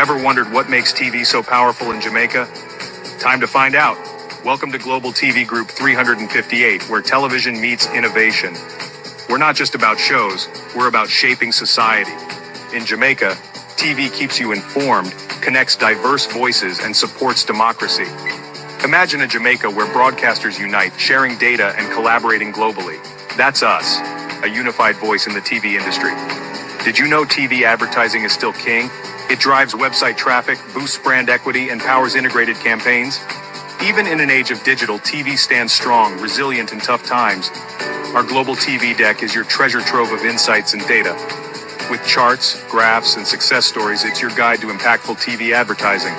Ever wondered what makes TV so powerful in Jamaica? Time to find out. Welcome to Global TV Group 358, where television meets innovation. We're not just about shows, we're about shaping society. In Jamaica, TV keeps you informed, connects diverse voices, and supports democracy. Imagine a Jamaica where broadcasters unite, sharing data and collaborating globally. That's us, a unified voice in the TV industry. Did you know TV advertising is still king? It drives website traffic, boosts brand equity, and powers integrated campaigns. Even in an age of digital, TV stands strong, resilient in tough times. Our global TV deck is your treasure trove of insights and data. With charts, graphs, and success stories, it's your guide to impactful TV advertising.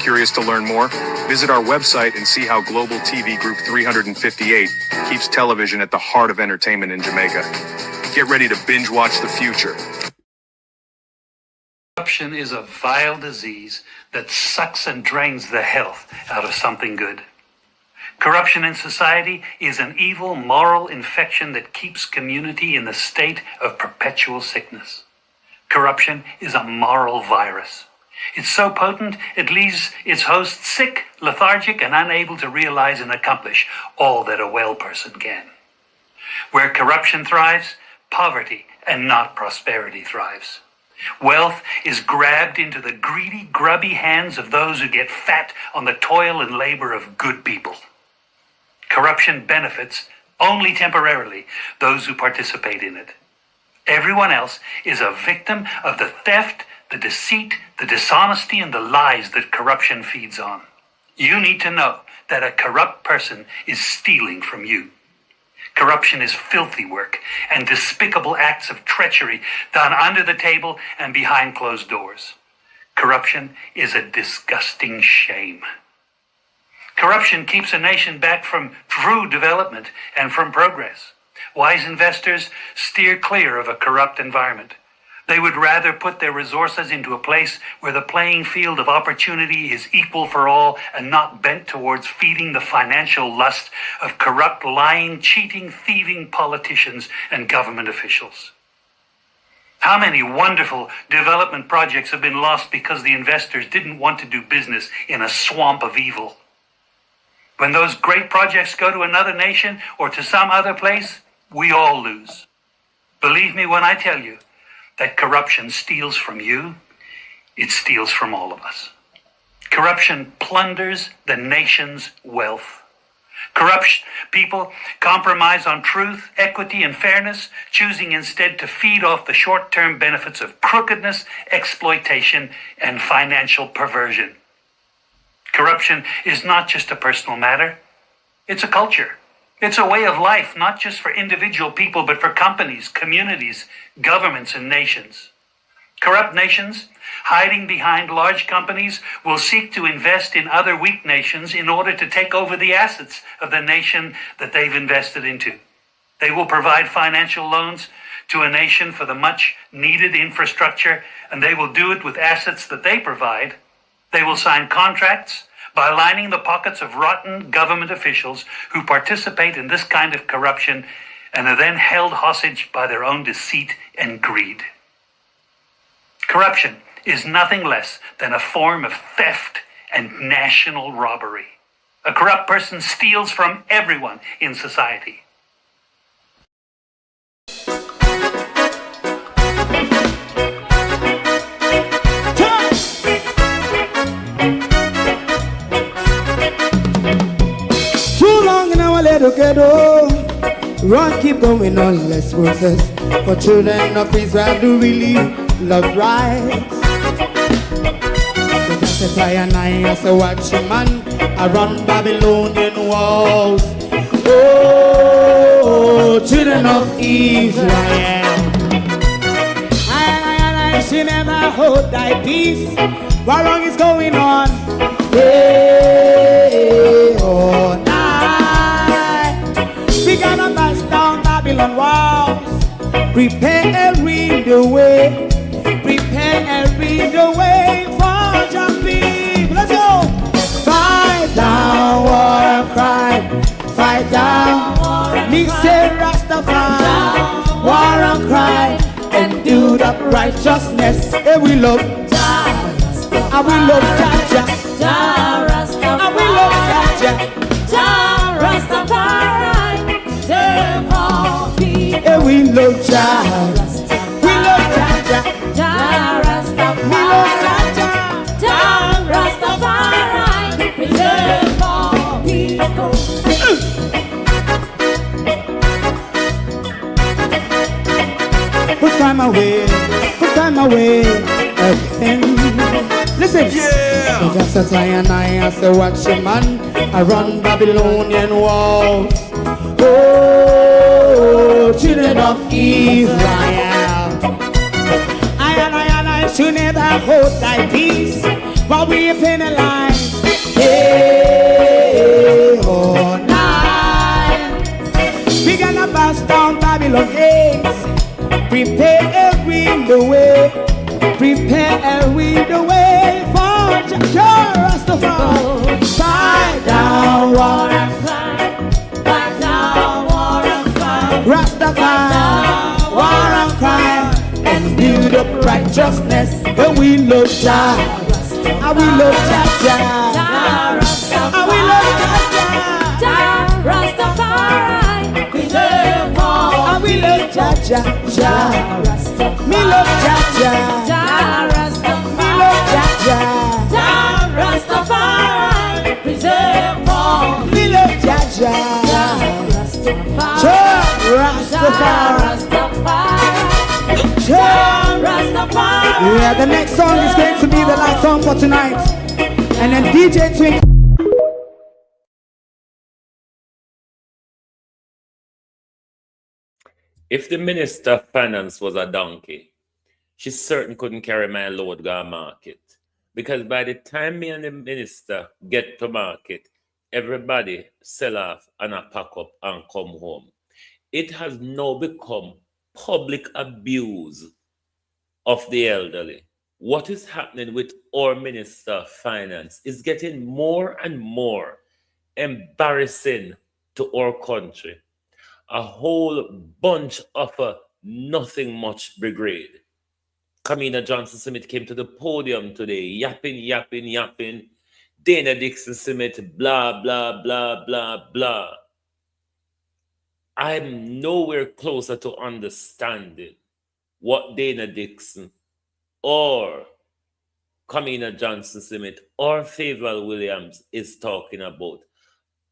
Curious to learn more? Visit our website and see how Global TV Group 358 keeps television at the heart of entertainment in Jamaica. Get ready to binge watch the future. Corruption is a vile disease that sucks and drains the health out of something good. Corruption in society is an evil moral infection that keeps community in a state of perpetual sickness. Corruption is a moral virus. It's so potent, it leaves its host sick, lethargic, and unable to realize and accomplish all that a well person can. Where corruption thrives, poverty and not prosperity thrives. Wealth is grabbed into the greedy, grubby hands of those who get fat on the toil and labor of good people. Corruption benefits, only temporarily, those who participate in it. Everyone else is a victim of the theft, the deceit, the dishonesty, and the lies that corruption feeds on. You need to know that a corrupt person is stealing from you. Corruption is filthy work and despicable acts of treachery done under the table and behind closed doors. Corruption is a disgusting shame. Corruption keeps a nation back from true development and from progress. Wise investors steer clear of a corrupt environment. They would rather put their resources into a place where the playing field of opportunity is equal for all and not bent towards feeding the financial lust of corrupt, lying, cheating, thieving politicians and government officials. How many wonderful development projects have been lost because the investors didn't want to do business in a swamp of evil? When those great projects go to another nation or to some other place, we all lose. Believe me when I tell you that corruption steals from you, it steals from all of us. Corruption plunders the nation's wealth. Corrupt people compromise on truth, equity, and fairness, choosing instead to feed off the short-term benefits of crookedness, exploitation, and financial perversion. Corruption is not just a personal matter, it's a culture. It's a way of life, not just for individual people, but for companies, communities, governments, and nations. Corrupt nations, hiding behind large companies, will seek to invest in other weak nations in order to take over the assets of the nation that they've invested into. They will provide financial loans to a nation for the much-needed infrastructure, and they will do it with assets that they provide. They will sign contracts by lining the pockets of rotten government officials who participate in this kind of corruption and are then held hostage by their own deceit and greed. Corruption is nothing less than a form of theft and national robbery. A corrupt person steals from everyone in society. Together, run, keep going on, less process. For children of Israel do really love rights. So just as I and I as a watchman around Babylonian walls. Oh, children of Israel, I she never hold thy peace. What wrong is going on? Hey, oh, we gonna bust down Babylon walls. Prepare the way. Prepare the way for your people. Let's go. Fight down war cry. Fight down. Me say Rastafari. War and cry. And do the righteousness. And we love. I will love Jaja. Jah Rastafari. I will love Jaja. Jah Rastafari. Therefore people. Yeah, we love Jaja. We love Jaja. Jah Rastafari. We love Jaja. Jah Rastafari. Preserve for people. Put time away again. Listen, yeah. Just as I and I as a watchman, I run Babylonian walls. Oh, children of Israel, I should never hold thy peace while we penalize. Hey, oh, night. We gonna bust down Babylon gates. Prepare the way. Prepare the way for Jah Rastafari. Fight down war and fight. Fight down war and fight. Rastafari, war and crime, and build up righteousness. And we love Jah, and we love Jah. And we love Jah. Jah Rastafari. Preserve for And we love Jah. Jah Rastafari. Me love Jah. Jah Rastafari. Me love Jah. Jah Rastafari. Preserve for Me love Jah. Jah Rastafari. Jah Rastafari. Jah Rastafari. Yeah, the next song is going to be the last song for tonight. And then DJ Twink. If the Minister of Finance was a donkey, she certainly couldn't carry my load go market. Because by the time me and the minister get to market, everybody sell off and a pack up and come home. It has now become public abuse of the elderly. What is happening with our Minister of Finance is getting more and more embarrassing to our country. A whole bunch of a nothing much brigade. Kamina Johnson-Smith came to the podium today, yapping. Dana Dixon-Smith, blah, blah, blah, blah, blah. I'm nowhere closer to understanding what Dana Dixon or Kamina Johnson-Smith or Fayval Williams is talking about.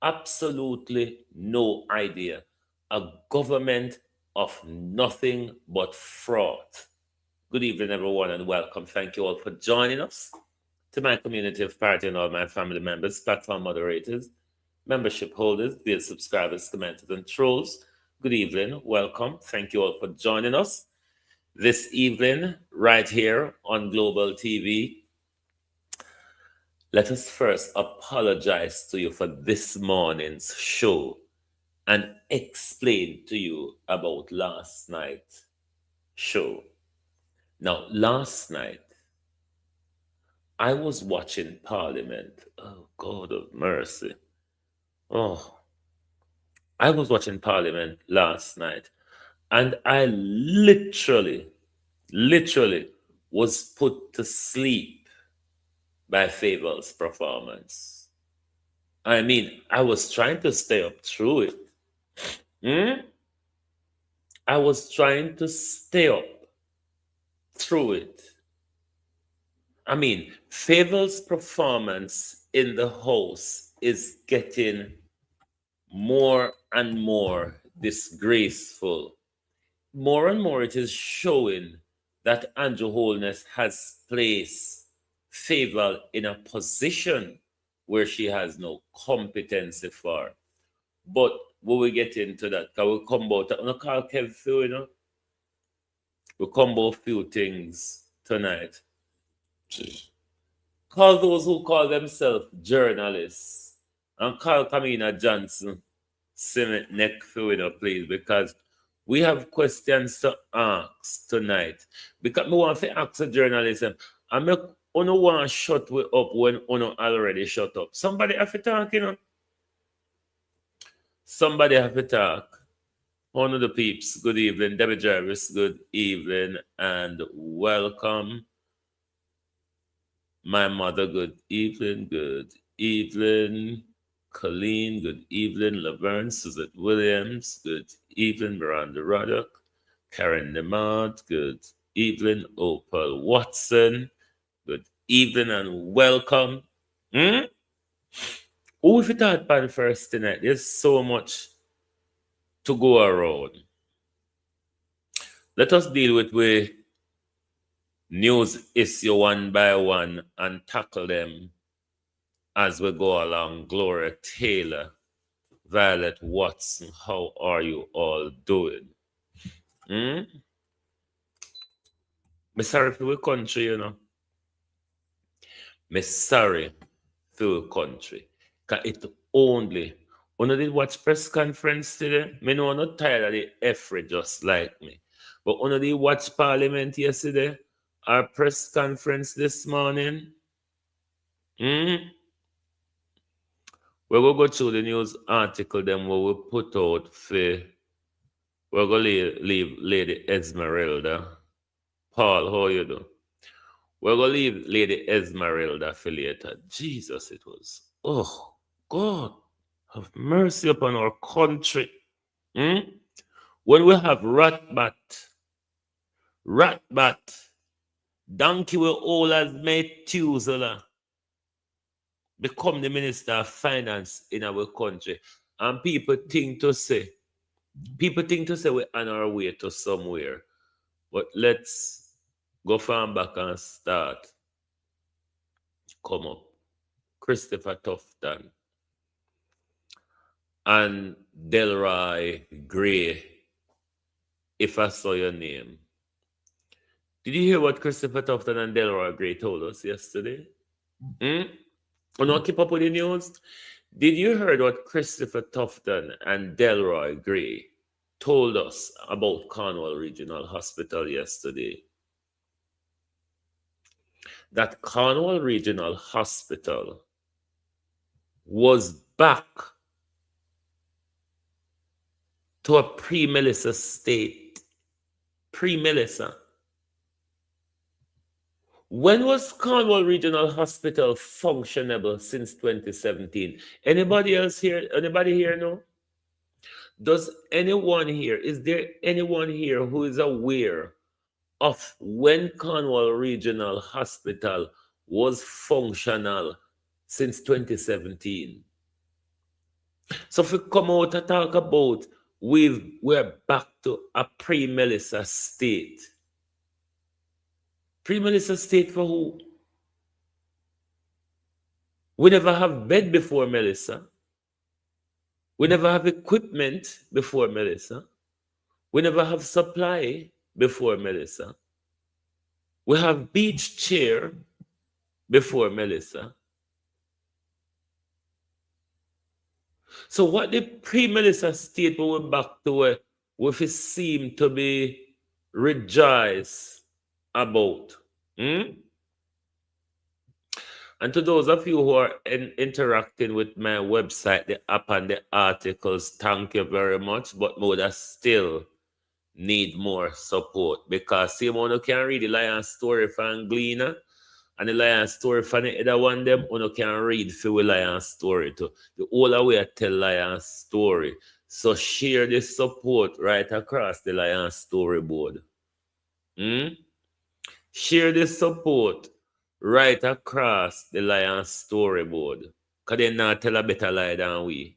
Absolutely no idea. A government of nothing but fraud. Good evening, everyone, and welcome. Thank you all for joining us. To my community of party and all my family members, platform moderators, membership holders, dear subscribers, commenters, and trolls. Good evening, welcome. Thank you all for joining us this evening right here on Global TV. Let us first apologize to you for this morning's show and explain to you about last night's show. Now, last night, I was watching Parliament. Oh, God of mercy. Oh, I was watching Parliament last night, and I literally was put to sleep by Fayval's performance. I mean, I was trying to stay up through it. I was trying to stay up through it. I mean, Fayval's performance in the House is getting more and more disgraceful. More and more it is showing that Andrew Holness has placed Fayval in a position where she has no competency for. But we will get into that. Because we'll come about, I'm not call Kev Phil, you know. We'll come about a few things tonight. Call those who call themselves journalists and call Kamina Johnson Cement neck Phil, please, because we have questions to ask tonight. Because we want to ask a journalist, I make uno want to shut we up when uno already shut up. Somebody have to talk, you know. Somebody have to talk. One of the peeps, good evening. Debbie Jarvis, good evening and welcome. My mother, good evening. Good evening. Colleen, good evening. Laverne, Suzette Williams, good evening. Miranda Ruddock, Karen Nemad, good evening. Opal Watson, good evening and welcome. Who if you thought about first tonight? There's so much to go around. Let us deal with news issue one by one and tackle them as we go along. Gloria Taylor, Violet Watson, how are you all doing? Me sorry for the country, you know. Me sorry for the country. Cause it only, when I did watch press conference today, me know I'm not tired of the effort just like me. But when I did watch parliament yesterday, our press conference this morning, we will go through the news article then we will put out for, we're going to leave Lady Esmeralda. Paul, how you do? We're going to leave Lady Esmeralda for later. Jesus, it was, oh, God, have mercy upon our country. When we have Ratbat, donkey will all as Methuselah become the Minister of Finance in our country. And people think to say we're on our way to somewhere. But let's go from back and start. Come up. Christopher Tufton and Delroy Gray, if I saw your name. Did you hear what Christopher Tufton and Delroy Gray told us yesterday? You not keep up with the news? Did you hear what Christopher Tufton and Delroy Gray told us about Cornwall Regional Hospital yesterday? That Cornwall Regional Hospital was back to a pre-Melissa state. Pre-Melissa. When was Cornwall Regional Hospital functionable since 2017? Anybody else here? Anybody here know? Does anyone here, is there anyone here who is aware of when Cornwall Regional Hospital was functional since 2017? So if we come out and talk about we're back to a pre-Melissa state. Pre-Melissa state for who? We never have bed before Melissa. We never have equipment before Melissa. We never have supply before Melissa. We have beach chair before Melissa. So what the pre-Melissa state we went back to where we seem to be rejoiced about. And to those of you who are interacting with my website, the app and the articles, thank you very much. But we would still need more support because see, you can read the Lion story from Gleaner and the Lion story from the other one, them you can read for the Lion story too. The whole way I tell Lion story. So share the support right across the Lion storyboard. Share the support right across the Lion storyboard. Because they not tell a better lie than we.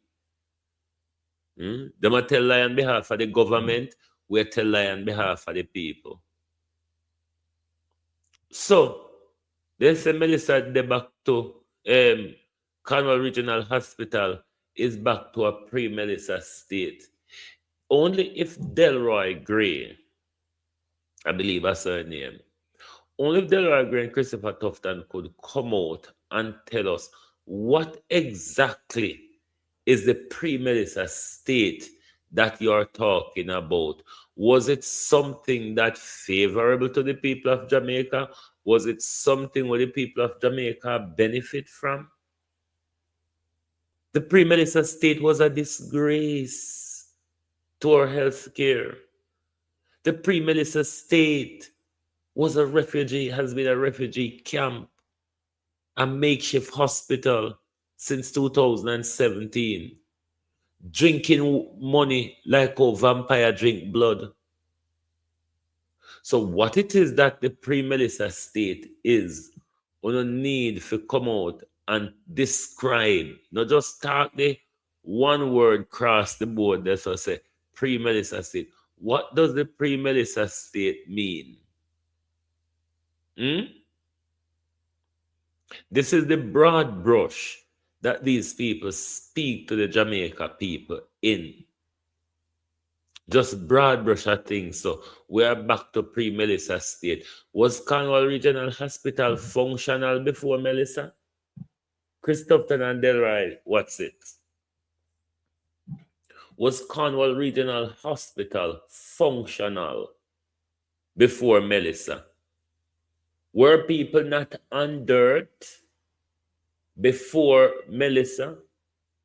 They might tell lie on behalf of the government, we tell lie on behalf of the people. So, they say Melissa de back to Cornwall Regional Hospital is back to a pre-Melissa state. Only if Delroy Gray, I believe that's her name, only if Delroy Gray and Christopher Tufton could come out and tell us what exactly is the pre-Melissa state that you're talking about. Was it something that favorable to the people of Jamaica? Was it something where the people of Jamaica benefit from? The pre-Melissa state was a disgrace to our health care. The pre-Melissa state was a refugee, has been a refugee camp. a makeshift hospital since 2017, drinking money like how vampire drink blood. So what it is that the pre-Melissa state is, we don't need to come out and describe, not just talk the one word cross the board. That's what I say, pre-Melissa state. What does the pre-Melissa state mean? This is the broad brush that these people speak to the Jamaica people in. Just broad brush of things. So we are back to pre-Melissa state. Was Cornwall Regional Hospital functional before Melissa? Christopher and Delroy, what's it? Was Cornwall Regional Hospital functional before Melissa? Were people not on dirt before Melissa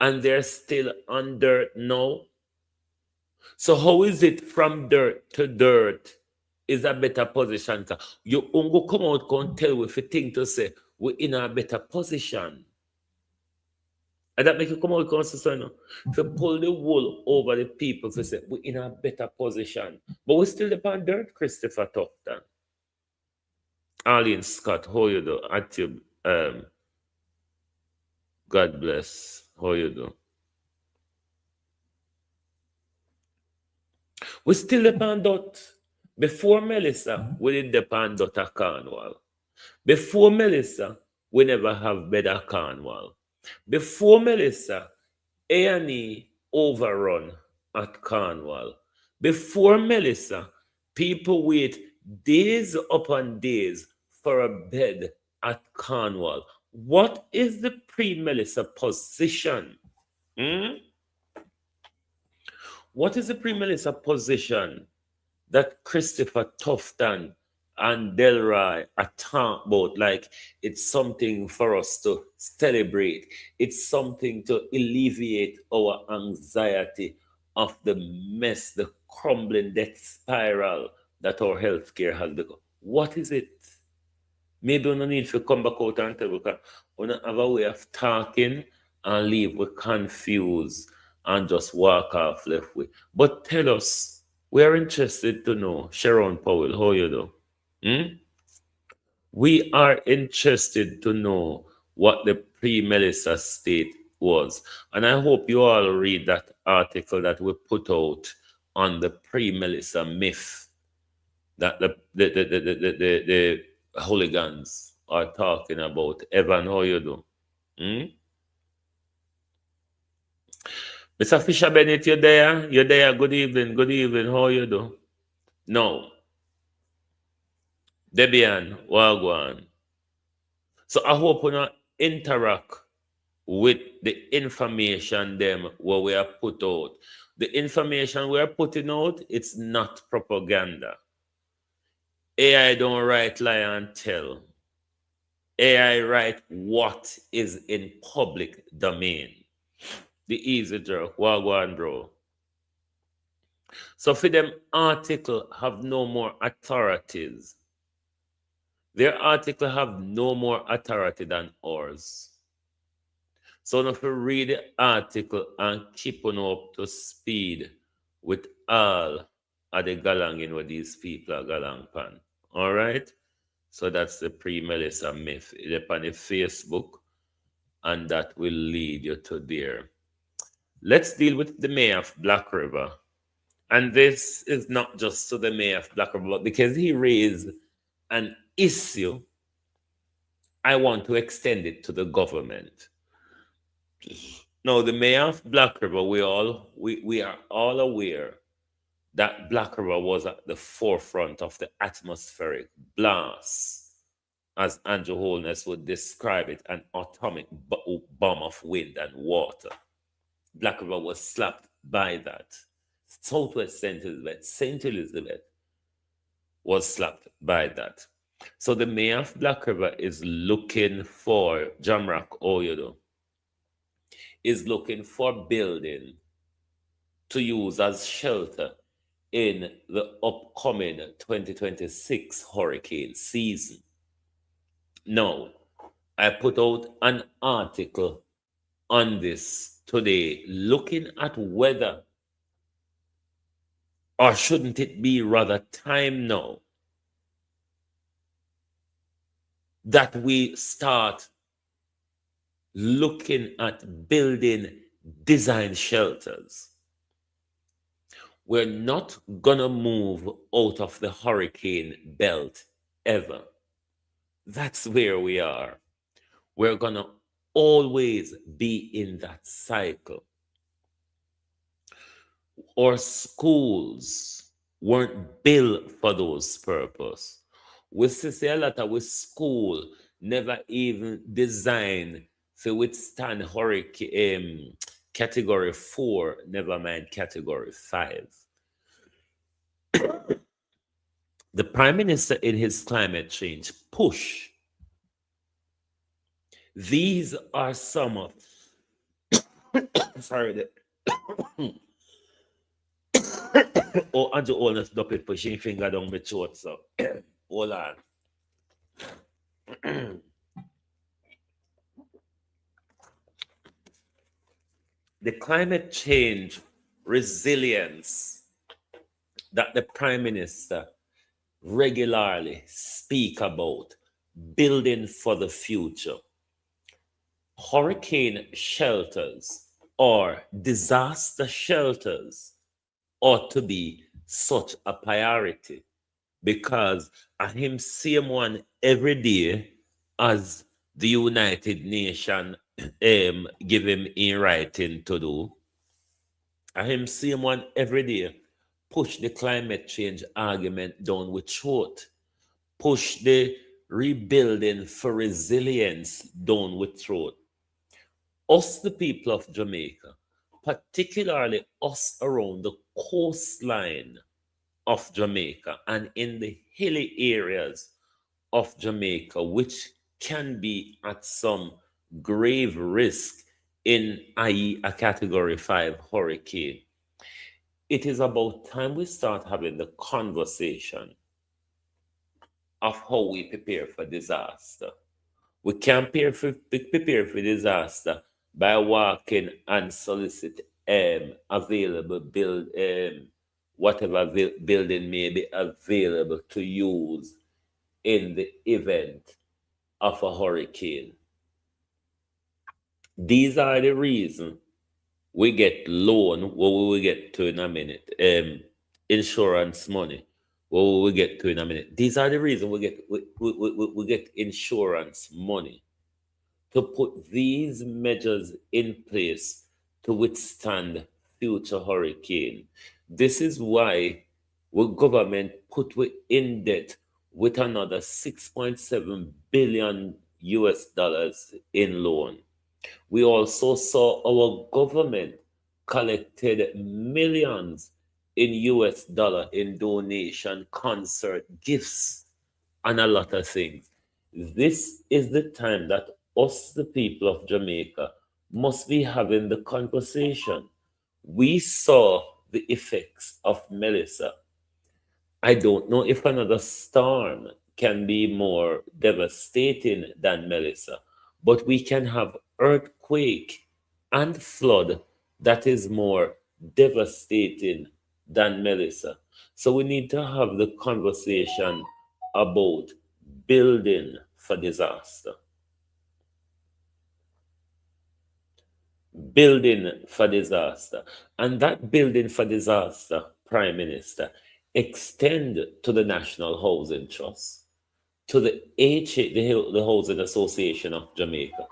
and they're still on dirt now? So how is it from dirt to dirt is a better position? You only come out and tell with a thing to say we're in a better position. And that make you come out and say, no, to pull the wool over the people to say we're in a better position. But we still upon dirt, Christopher Tufton. Arlene Scott, how you do? Active, God bless. How you do? We still depend on before Melissa, we didn't depend on a Cornwall. Before Melissa, we never have better Cornwall. Before Melissa, A&E overrun at Cornwall. Before Melissa, people wait days upon days for a bed at Cornwall. What is the pre-Melissa position? What is the pre-Melissa position that Christopher Tufton and Delroy are talking about? Like it's something for us to celebrate. It's something to alleviate our anxiety of the mess, the crumbling death spiral that our healthcare has become. What is it? Maybe we don't need to come back out and tell because we don't have a way of talking and leave we confused and just walk off left way. But tell us, we are interested to know, Sharon Powell, how you do? We are interested to know what the pre-Melissa state was. And I hope you all read that article that we put out on the pre-Melissa myth that the hooligans are talking about. Evan, how you do? Mr. Fisher Bennett, you there? You're there. Good evening. Good evening. How you do? No. Debian, Wagwan. So I hope we not interact with the information them what we are put out. The information we are putting out, it's not propaganda. AI don't write lie and tell. AI write what is in public domain. The easy jerk, Wagwan, bro. So for them article have no more authorities. Their article have no more authority than ours. So if you read the article and keep on up to speed with all of the galanging what these people are galang pan. All right? So that's the pre-Melissa myth. It's on the Facebook, and that will lead you to there. Let's deal with the mayor of Black River. And this is not just to the mayor of Black River, but because he raised an issue, I want to extend it to the government. Now, the mayor of Black River, we are all aware that Black River was at the forefront of the atmospheric blast, as Andrew Holness would describe it, an atomic bomb of wind and water. Black River was slapped by that. Southwest St. Elizabeth was slapped by that. So the mayor of Black River is looking for, Jamrock Oyodo, is looking for building to use as shelter in the upcoming 2026 hurricane season. Now, I put out an article on this today, looking at whether, or shouldn't it be rather time now that we start looking at building design shelters. We're not gonna move out of the hurricane belt ever. That's where we are. We're gonna always be in that cycle. Our schools weren't built for those purpose. We see a lot of our school never even designed to withstand hurricane category 4, never mind category 5. The Prime Minister in his climate change push. These are some of sorry oh, I do all this stop it pushing finger down my throat, so hold on. The climate change resilience that the Prime Minister regularly speak about, building for the future. Hurricane shelters or disaster shelters ought to be such a priority, because I him same one every day as the United Nations give him in writing to do. I him same one every day push the climate change argument down with throat, push the rebuilding for resilience down with throat. Us, the people of Jamaica, particularly us around the coastline of Jamaica and in the hilly areas of Jamaica, which can be at some grave risk in, i.e., a category 5 hurricane. It is about time we start having the conversation of how we prepare for disaster. We can't prepare for disaster by walking and solicit available build whatever building may be available to use in the event of a hurricane. These are the reasons we get loan, what we will get to in a minute, insurance money, what we will get to in a minute. These are the reasons we get insurance money, to put these measures in place to withstand future hurricane. This is why the government put we in debt with another 6.7 billion US dollars in loan. We also saw our government collected millions in US dollar in donation, concert, gifts, and a lot of things. This is the time that us, the people of Jamaica, must be having the conversation. We saw the effects of Melissa. I don't know if another storm can be more devastating than Melissa, but we can have earthquake and flood that is more devastating than Melissa. So we need to have the conversation about building for disaster. Building for disaster. And that building for disaster, Prime Minister, extend to the National Housing Trust, to the the Housing Association of Jamaica,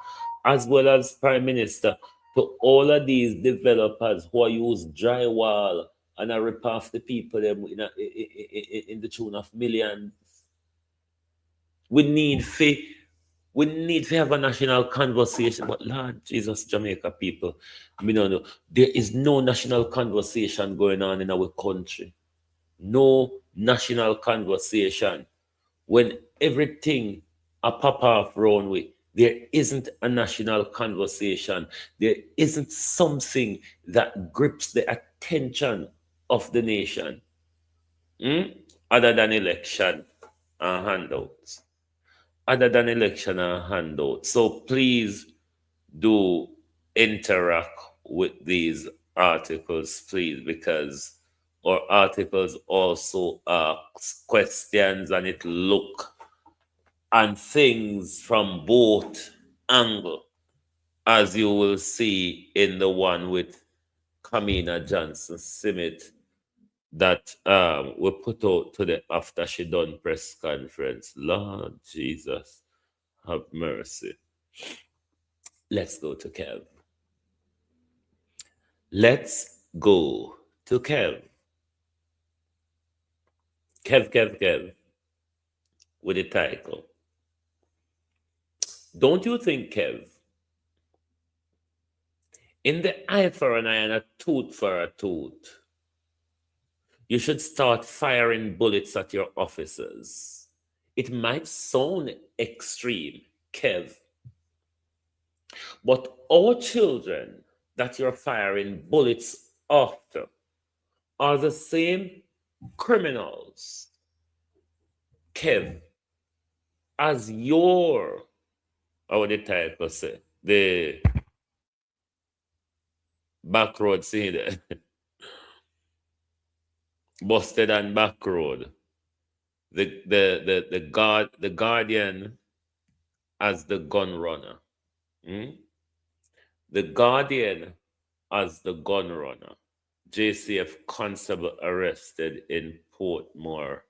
as well as, Prime Minister, to all of these developers who use drywall and a rip off the people in the tune of millions. We need to have a national conversation. But Lord Jesus, Jamaica people, no, there is no national conversation going on in our country. No national conversation. When everything a pop off round with, there isn't a national conversation. There isn't something that grips the attention of the nation, other than election and handouts. other than election and handout. So please do interact with these articles, please, because our articles also ask questions and it look and things from both angles, as you will see in the one with Kamina Johnson Simit that we put out today after she done press conference. Lord Jesus, have mercy. Let's go to Kev. Let's go to Kev. Kev, with the title. Don't you think, Kev, in the eye for an eye and a tooth for a tooth, you should start firing bullets at your officers? It might sound extreme, Kev, but our children that you're firing bullets after are the same criminals, Kev, as your, how would the title say, the back road scene there. Busted and back road. The guardian as the gun runner. The guardian as the gun runner. JCF constable arrested in Portmore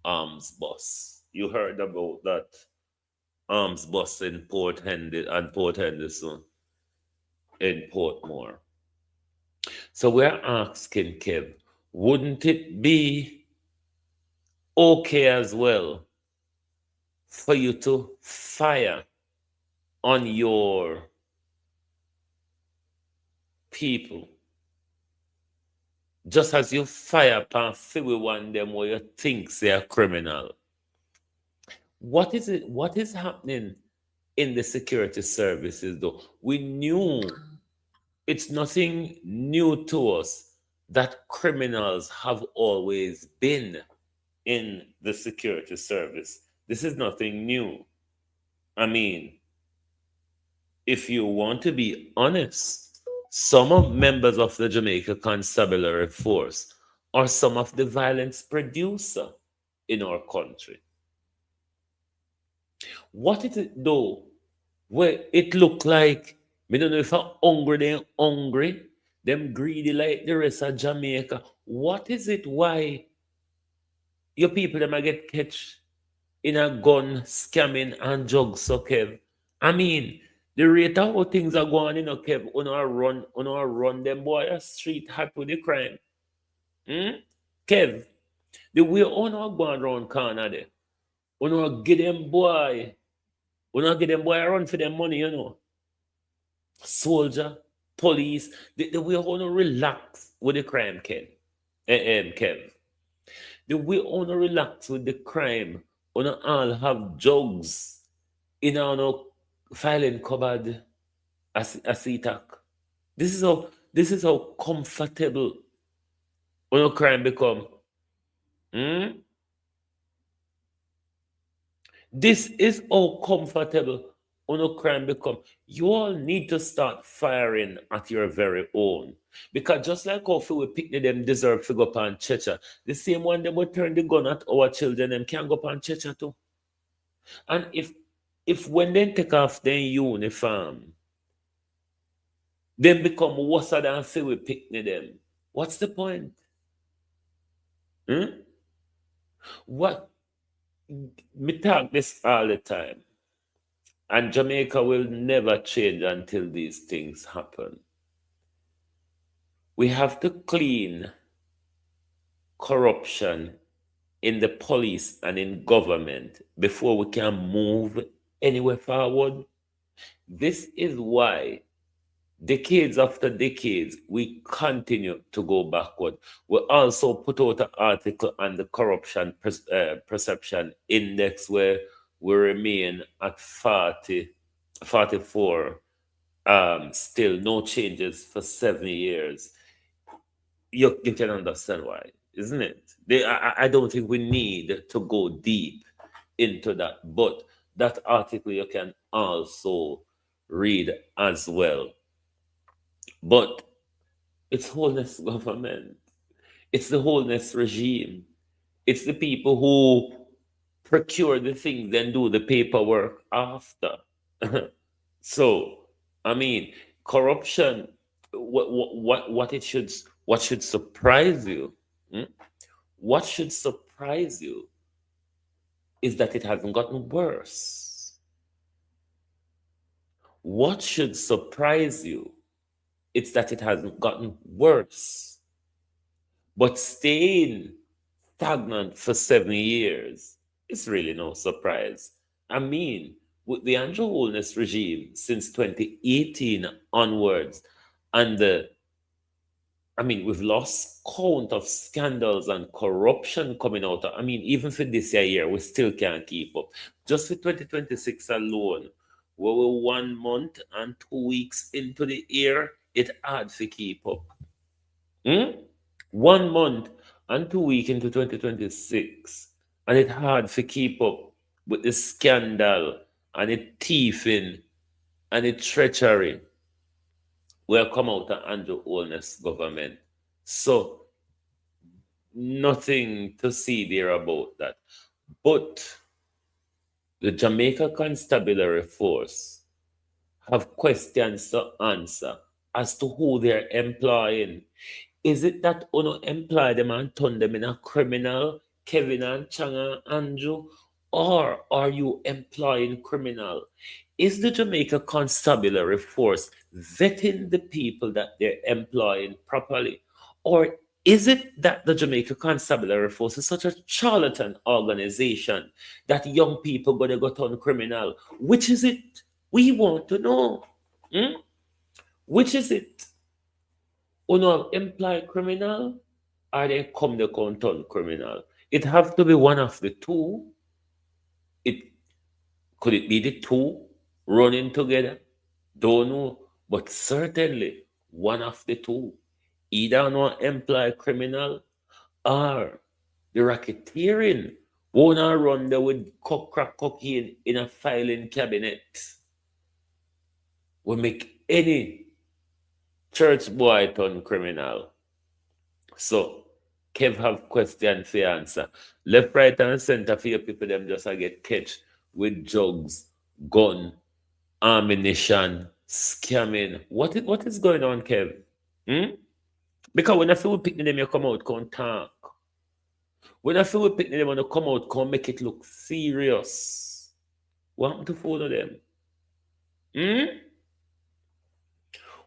arms bus. You heard about that arms bus in Port Henderson in Portmore. So we're asking Kev, wouldn't it be okay as well for you to fire on your people, just as you fire upon everyone them where you think they are criminal? What is happening in the security services though? We knew it's nothing new to us that criminals have always been in the security service. This is nothing new. I mean, if you want to be honest, some of members of the Jamaica Constabulary Force are some of the violence producer in our country. What is it though, where it look like, me don't know if I'm hungry, they're hungry, them greedy like the rest of Jamaica. What is it why your people them a get catch in a gun scamming and drugs, so Kev? I mean, the rate of how things are going, Kev, on our run them boy a street hot with the crime. Kev, the way on our going around corner there, on our get them boy run for them money, Soldier, police, the way on relax with the crime, Kev. Kev. The way on relax with the crime, on all have drugs in our filing cupboard as CTAC. This is how comfortable on crime become. This is how comfortable on crime become. You all need to start firing at your very own. Because just like how we pick them deserve to go up on Checha, the same one them will turn the gun at our children, them can go up on Checha too. And if when they take off their uniform, then become worse than say we pick them, what's the point? What? Me talk this all the time. And Jamaica will never change until these things happen. We have to clean corruption in the police and in government before we can move anywhere forward. This is why decades after decades, we continue to go backward. We also put out an article on the corruption perception index where we remain at 44, still no changes for 7 years. You can understand why, isn't it? I don't think we need to go deep into that, but that article you can also read as well. But it's wholeness government. It's the wholeness regime. It's the people who procure the things and do the paperwork after. So, I mean, corruption. What should surprise you? hmm? What should surprise you is that it hasn't gotten worse. What should surprise you is that it hasn't gotten worse. But staying stagnant for 7 years is really no surprise. I mean, with the Andrew Holness regime since 2018 onwards, and we've lost count of scandals and corruption coming out. I mean, even for this year, we still can't keep up. Just for 2026 alone, we were 1 month and 2 weeks into the year, it hard to keep up. 1 month and 2 weeks into 2026, and it hard to keep up with the scandal and the thieving and the treachery will come out of Andrew Holness government. So nothing to see there about that. But the Jamaica Constabulary Force have questions to answer as to who they're employing. Is it that uno employ them and turn them in a criminal, Kevin and Chang and Andrew? Or are you employing criminal? Is the Jamaica Constabulary Force vetting the people that they're employing properly? Or is it that the Jamaica Constabulary Force is such a charlatan organization that young people gonna go turn criminal? Which is it? We want to know. Which is it? Uno employ criminal, or they come the turn criminal? It have to be one of the two. Could it be the two running together? Don't know, but certainly one of the two. Either no employ criminal or the racketeering wanna run there with crack cocaine in a filing cabinet. Will make any church boy turn criminal. So Kev have question for answer. Left, right, and center for your people them just get catch with drugs, gun, ammunition, scamming. What is going on, Kev? Because when I feel we pick them, you come out, come talk. When I feel we pick them, when you come out, come make it look serious. What happened to follow them?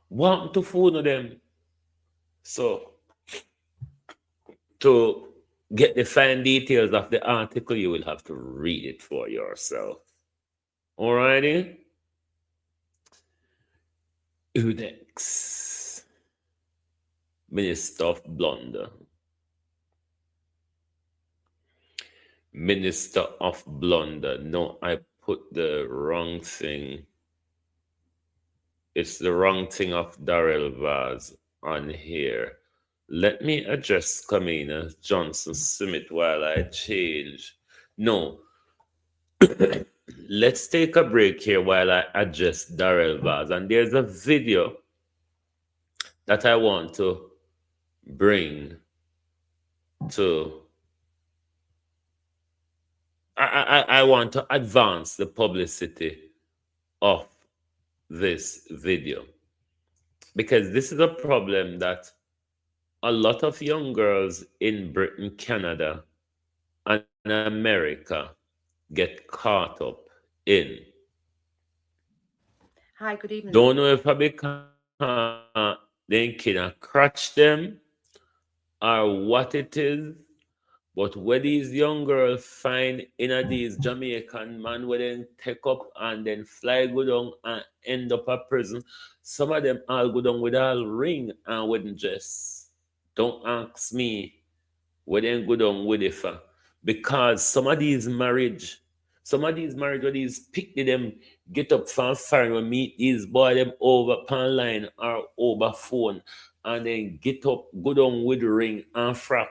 What happened to follow them? So, to get the fine details of the article, you will have to read it for yourself. Alrighty? Who next? Minister of Blunder. Minister of Blunder. No, I put the wrong thing. It's the wrong thing of Darrell Vaz on here. Let me address Kamina Johnson Smith while I change. No. Let's take a break here while I address Darrell Vaz. And there's a video that I want to bring to... I want to advance the publicity of this video, because this is a problem that a lot of young girls in Britain, Canada, and America get caught up in. Hi, good evening. Don't know if I become they can crutch them or what it is, but where these young girls find in these Jamaican man where they take up and then fly go down and end up at prison, some of them all go down with all ring and wedding dress. Don't ask me where they go down with it for. Because some of these marriage where these pick them get up from foreign and meet these boy them over online or over phone and then get up, go down with ring and frack.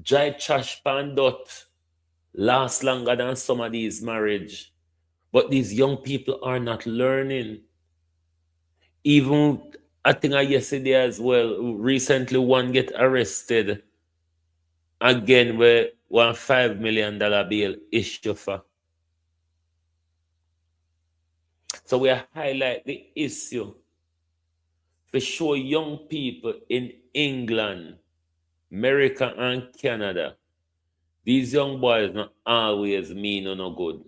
Dry trash pan dot. last longer than some of these marriage. But these young people are not learning. Even, I think yesterday as well, recently one get arrested again with $1 million bail issue for. So we highlight the issue to show young people in England, America and Canada, these young boys not always mean or no good.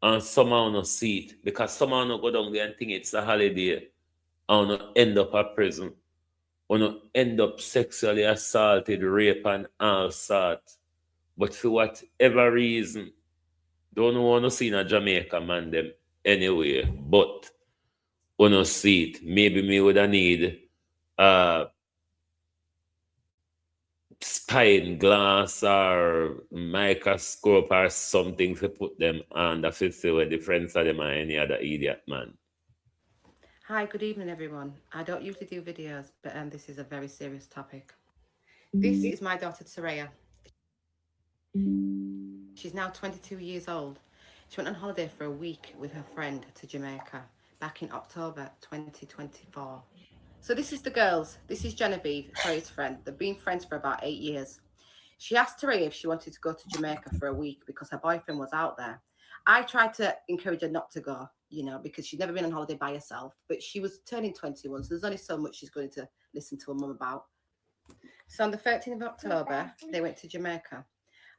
And somehow no see it because somehow no go down there and think it's a holiday and no end up at prison. Or no end up sexually assaulted, rape and all sort. But for whatever reason, don't want to see in a Jamaica man them anyway. But when I see it, maybe me would need spine glass or microscope or something to put them on the fifth where the friends of them or any other idiot man. Hi, good evening everyone. I don't usually do videos, but this is a very serious topic. This is my daughter Saraya. She's now 22 years old. She went on holiday for a week with her friend to Jamaica back in October 2024. So this is the girls. This is Genevieve, Taraya's friend. They've been friends for about 8 years. She asked Taraya if she wanted to go to Jamaica for a week because her boyfriend was out there. I tried to encourage her not to go, you know, because she'd never been on holiday by herself, but she was turning 21, so there's only so much she's going to listen to her mum about. So on the 13th of October, they went to Jamaica.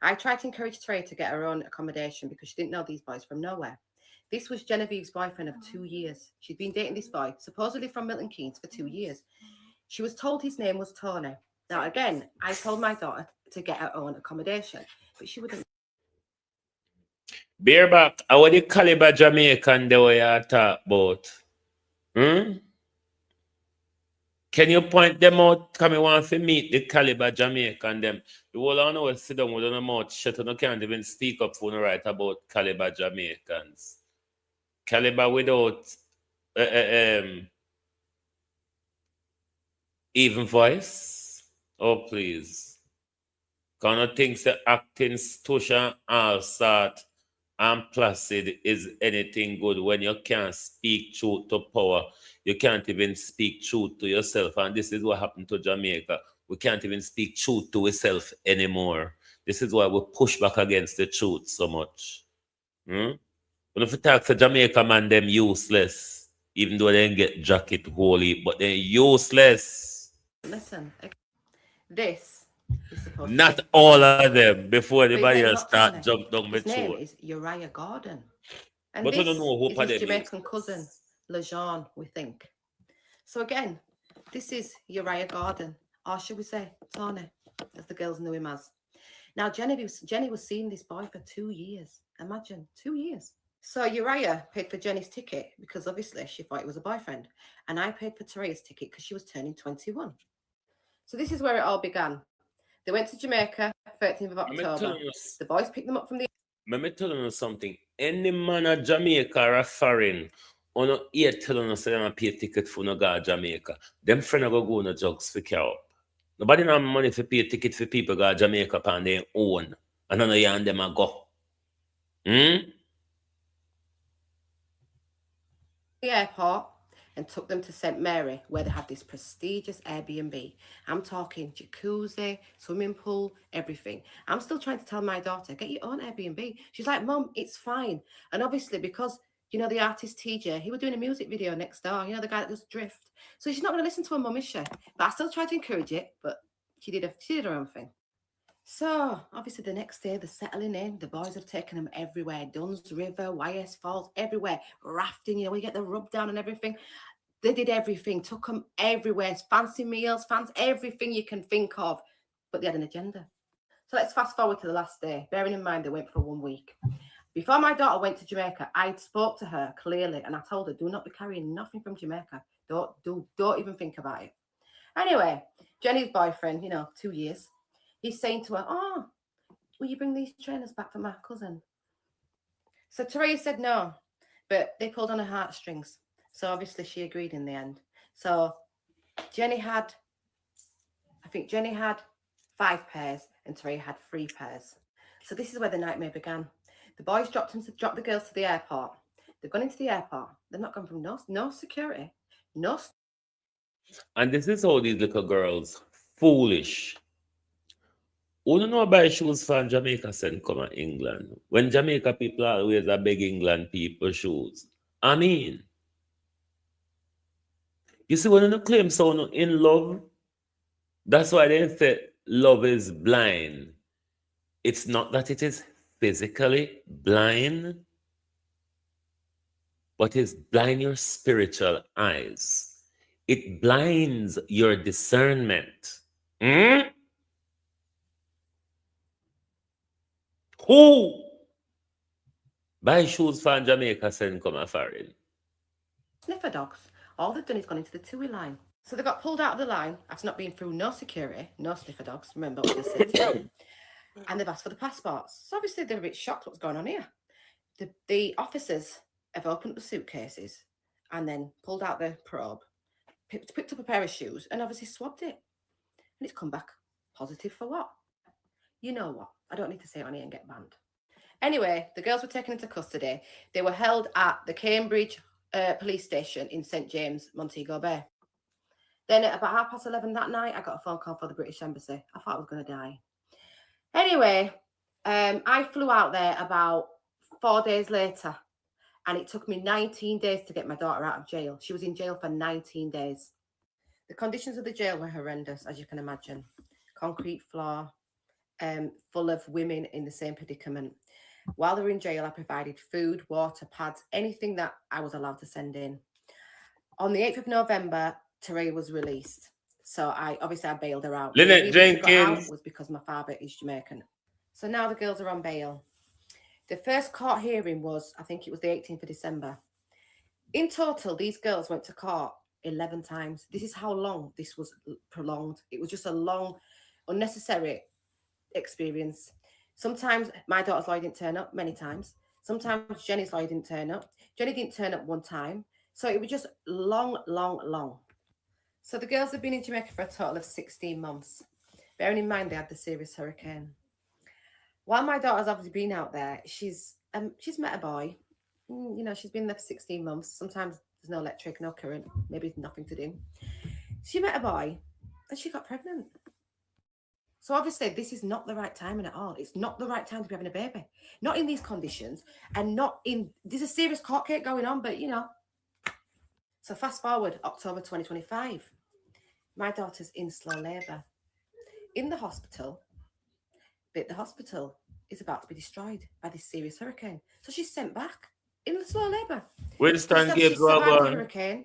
I tried to encourage Taraya to get her own accommodation because she didn't know these boys from nowhere. This was Genevieve's boyfriend of 2 years. She'd been dating this boy, supposedly from Milton Keynes, for 2 years. She was told his name was Tony. Now, again, I told my daughter to get her own accommodation, but she wouldn't. Bareback, how the caliber Jamaican the way you talk about? Can you point them out? Come want to meet the caliber Jamaican them. The whole I know is sit down with their mouth shut and you can't even speak up for no write about caliber Jamaicans. Caliber without even voice? Oh please. Kind of things that acting stush and all sort and placid is anything good when you can't speak truth to power. You can't even speak truth to yourself. And this is what happened to Jamaica. We can't even speak truth to ourselves anymore. This is why we push back against the truth so much. When if you talk to Jamaica man, them useless. Even though they didn't get jacket holy, but they're useless. Listen, this is supposed Not to be all of them before the His body name else not start Tony. jump down His the name throat. is Uriah Gordon. And But we this don't know who is for his them Jamaican is. cousin, LeJean, we think. So again, this is Uriah Gordon, or should we say Tony, as the girls knew him as. Now, Jenny was seeing this boy for 2 years. Imagine, 2 years. So Uriah paid for Jenny's ticket because obviously she thought it was a boyfriend. And I paid for Taraya's ticket because she was turning 21. So this is where it all began. They went to Jamaica, 13th of October. The boys picked them up from the... Let me tell you something. Any man at Jamaica or a foreign, or no here telling us they don't pay ticket for no go to Jamaica. Them friends go no drugs for care up. Nobody have money for pay ticket for people go to Jamaica on their own. And none of you and them a go. the airport and took them to St. Mary, where they had this prestigious Airbnb. I'm talking jacuzzi, swimming pool, everything. I'm still trying to tell my daughter, get your own Airbnb. She's like, Mum, it's fine. And obviously, because, you know, the artist TJ, he was doing a music video next door, you know, the guy that does Drift. So she's not going to listen to her mum, is she? But I still tried to encourage it, but she did her own thing. So, obviously, the next day, they're settling in. The boys have taken them everywhere. Duns River, YS Falls, everywhere. Rafting, you know, we get the rub down and everything. They did everything, took them everywhere. Fancy meals, everything you can think of. But they had an agenda. So let's fast forward to the last day. Bearing in mind, they went for 1 week. Before my daughter went to Jamaica, I spoke to her clearly. And I told her, do not be carrying nothing from Jamaica. Don't even think about it. Anyway, Jenny's boyfriend, you know, 2 years. He's saying to her, oh, will you bring these trainers back for my cousin? So Taraya said no, but they pulled on her heartstrings. So obviously she agreed in the end. So Jenny had 5 pairs and Taraya had 3 pairs. So this is where the nightmare began. The boys dropped the girls to the airport. They've gone into the airport. They've not gone from no security, no. And this is how these little girls foolish. Who don't know buy shoes from Jamaica send come to England? When Jamaica people always are beg England people shoes. I mean, you see when you claim someone in love, that's why they say love is blind. It's not that it is physically blind, but it's blind your spiritual eyes. It blinds your discernment. Who buy shoes from Jamaica send come a foreign? Sniffer dogs. All they've done is gone into the two-way line. So they got pulled out of the line after not being through no security, no sniffer dogs. Remember what I said. And they've asked for the passports. So obviously they're a bit shocked what's going on here. The officers have opened up the suitcases and then pulled out the probe, picked up a pair of shoes and obviously swabbed it. And it's come back positive for what? You know what? I don't need to say it on here and get banned. Anyway, the girls were taken into custody. They were held at the Cambridge police station in St. James, Montego Bay. Then at about 11:30 that night, I got a phone call for the British Embassy. I thought I was going to die. Anyway, I flew out there about 4 days later, and it took me 19 days to get my daughter out of jail. She was in jail for 19 days. The conditions of the jail were horrendous, as you can imagine. Concrete floor, full of women in the same predicament. While they were in jail, I provided food, water, pads, anything that I was allowed to send in. On the 8th of November, Teray was released. So I bailed her out. Lynette The reason she got Jenkins. out was because my father is Jamaican. So now the girls are on bail. The first court hearing was, I think it was the 18th of December. In total, these girls went to court 11 times. This is how long this was prolonged. It was just a long, unnecessary experience. Sometimes my daughter's lawyer didn't turn up, many times. Sometimes Jenny's lawyer didn't turn up. Jenny didn't turn up one time. So it was just long. So the girls have been in Jamaica for a total of 16 months. Bearing in mind they had the serious hurricane. While my daughter's obviously been out there, she's met a boy. You know, she's been there for 16 months. Sometimes there's no electric, no current, maybe nothing to do. She met a boy and she got pregnant. So obviously this is not the right timing at all. It's not the right time to be having a baby. Not in these conditions and there's a serious court case going on, but you know. So fast forward, October 2025. My daughter's in slow labour. In the hospital, but the hospital is about to be destroyed by this serious hurricane. So she's sent back in the slow labour. Winston She's Gibbs survived the hurricane,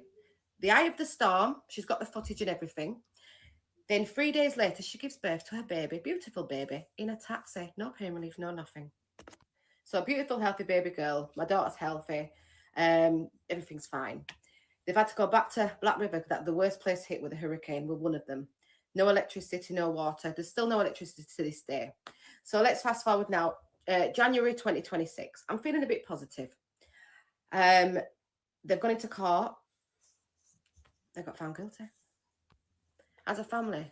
the eye of the storm. She's got the footage and everything. Then 3 days later, she gives birth to her baby, beautiful baby, in a taxi. No pain relief, no nothing. So beautiful, healthy baby girl. My daughter's healthy. Everything's fine. They've had to go back to Black River, that the worst place hit with a hurricane. We're one of them. No electricity, no water. There's still no electricity to this day. So let's fast forward now. January 2026. I'm feeling a bit positive. They've gone into court. They got found guilty. As a family,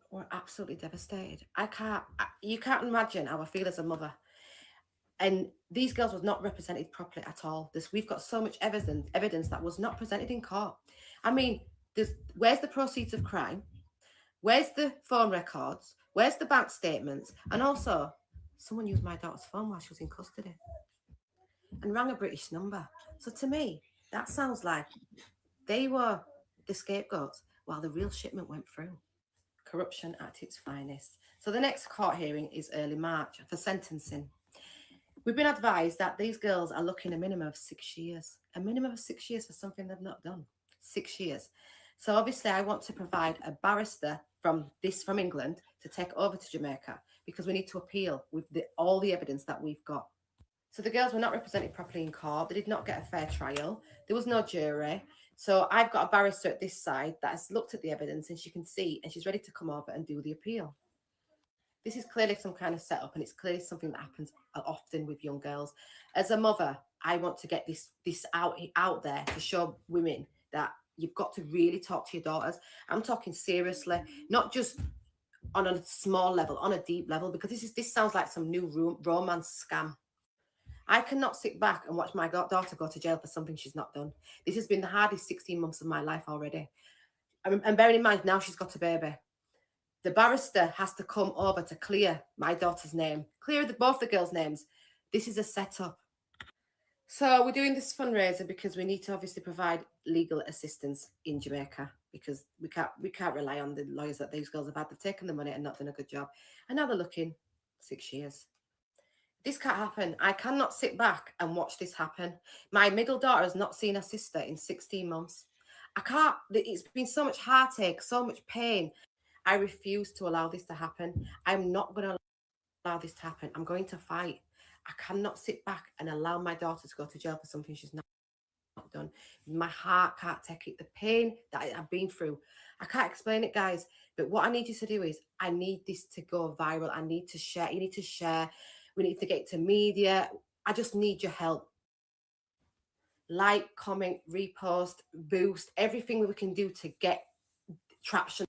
we're absolutely devastated. You can't imagine how I feel as a mother. And these girls was not represented properly at all. We've got so much evidence that was not presented in court. I mean, where's the proceeds of crime? Where's the phone records? Where's the bank statements? And also, someone used my daughter's phone while she was in custody and rang a British number. So to me, that sounds like they were the scapegoats while the real shipment went through. Corruption at its finest. So the next court hearing is early March for sentencing. We've been advised that these girls are looking a minimum of 6 years. A minimum of 6 years for something they've not done. 6 years. So obviously I want to provide a barrister from England to take over to Jamaica because we need to appeal with all the evidence that we've got. So the girls were not represented properly in court. They did not get a fair trial. There was no jury. So I've got a barrister at this side that has looked at the evidence and she can see and she's ready to come over and do the appeal. This is clearly some kind of setup and it's clearly something that happens often with young girls. As a mother, I want to get this out there to show women that you've got to really talk to your daughters. I'm talking seriously, not just on a small level, on a deep level, because this sounds like some new romance scam. I cannot sit back and watch my daughter go to jail for something she's not done. This has been the hardest 16 months of my life already. And bearing in mind, now she's got a baby. The barrister has to come over to clear my daughter's name, clear both the girls' names. This is a setup. So we're doing this fundraiser because we need to obviously provide legal assistance in Jamaica, because we can't rely on the lawyers that these girls have had. They've taken the money and not done a good job. And now they're looking 6 years. This can't happen. I cannot sit back and watch this happen. My middle daughter has not seen her sister in 16 months. I can't. It's been so much heartache, so much pain. I refuse to allow this to happen. I'm not going to allow this to happen. I'm going to fight. I cannot sit back and allow my daughter to go to jail for something she's not done. My heart can't take it. The pain that I've been through, I can't explain it, guys. But what I need you to do is, I need this to go viral. I need to share. You need to share. We need to get to media. I just need your help. Like, comment, repost, boost, everything we can do to get traction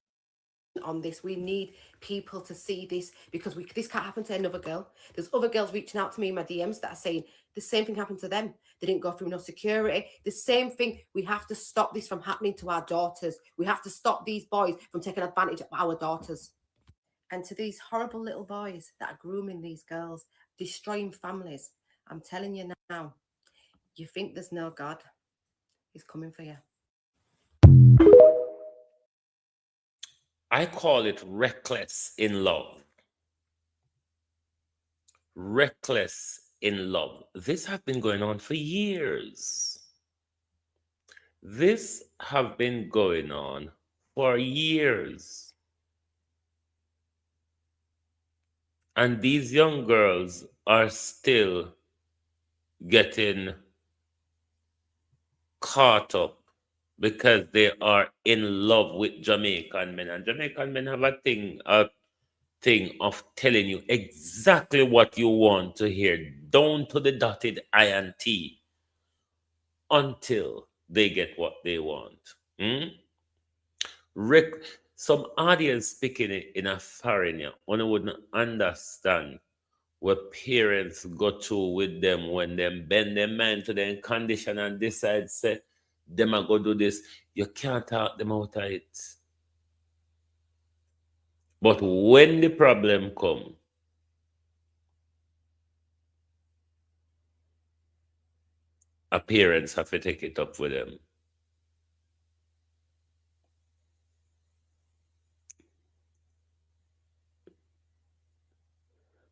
on this. We need people to see this, because this can't happen to another girl. There's other girls reaching out to me in my DMs that are saying the same thing happened to them. They didn't go through no security. The same thing. We have to stop this from happening to our daughters. We have to stop these boys from taking advantage of our daughters. And to these horrible little boys that are grooming these girls, destroying families, I'm telling you now, you think there's no God, he's coming for you. I call it reckless in love. Reckless in love. This has been going on for years. This have been going on for years. And these young girls are still getting caught up because they are in love with Jamaican men. And Jamaican men have a thing of telling you exactly what you want to hear, down to the dotted I and T, until they get what they want. Some audience speaking it in a foreign, one wouldn't understand what parents go through with them when them bend their mind to their condition and decide, say, them are going to do this. You can't talk them out of it. But when the problem comes, parents have to take it up with them.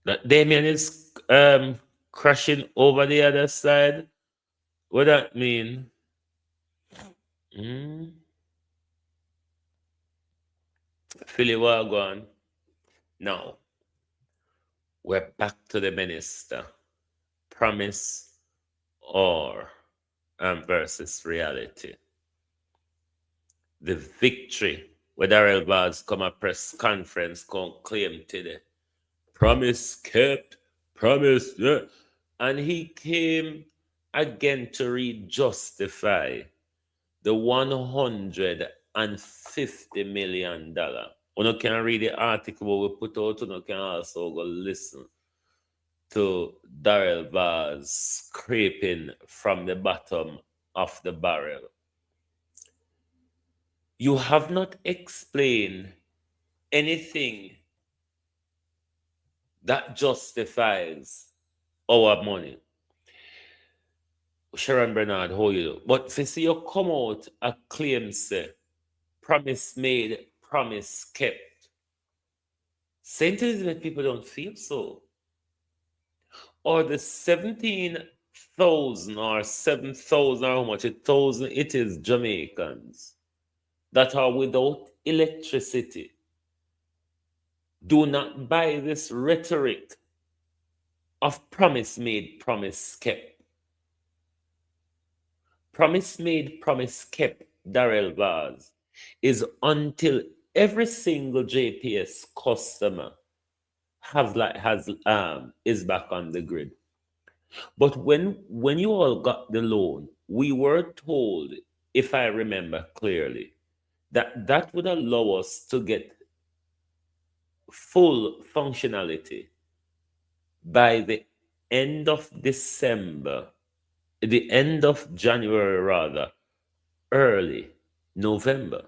That Damien is crashing over the other side. What that mean? Philly Wagon. Now, we're back to the minister. Promise or versus reality. The victory, where Darrell Vaz come a press conference, come claim today. Promise kept, promise, yeah. And he came again to re-justify the $150 million. You can read the article we put out, you can also go listen to Darrell Vaz scraping from the bottom of the barrel. You have not explained anything that justifies our money. Sharon Bernard, how you do? But if you see you come out a claim, say, promise made, promise kept. St. Elizabeth people don't feel so. Or the 17,000 or 7,000 or how much, 1,000 it is Jamaicans that are without electricity. Do not buy this rhetoric of promise made, promise kept. Promise made, promise kept, Darrell Vaz, is until every single JPS customer is back on the grid. But when you all got the loan, we were told, if I remember clearly, that would allow us to get full functionality by the end of December, the end of January rather, early November.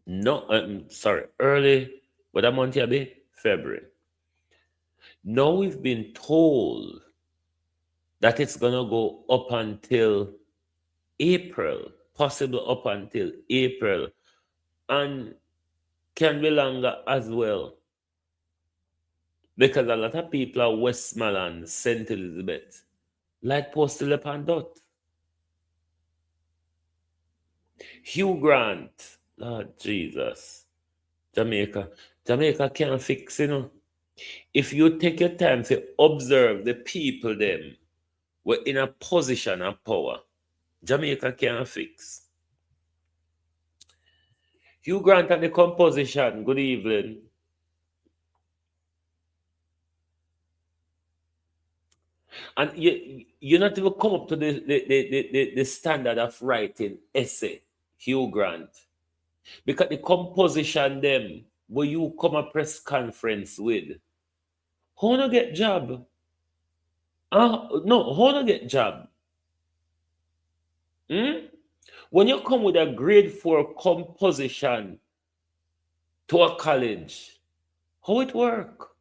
No, sorry, early, what a month here be? February. Now we've been told that it's gonna go up until April, possible up until April, and can be longer as well. Because a lot of people are Westmoreland, St. Elizabeth, like Postal upon Dot. Hugh Grant, Lord Jesus, Jamaica. Jamaica can't fix, you know. If you take your time to observe the people them were in a position of power, Jamaica can't fix. Hugh Grant and the composition, good evening. And you not even come up to the standard of writing essay, Hugh Grant. Because the composition them where you come a press conference with, how no get job? No, how no get job? When you come with a grade 4 composition to a college, how it work?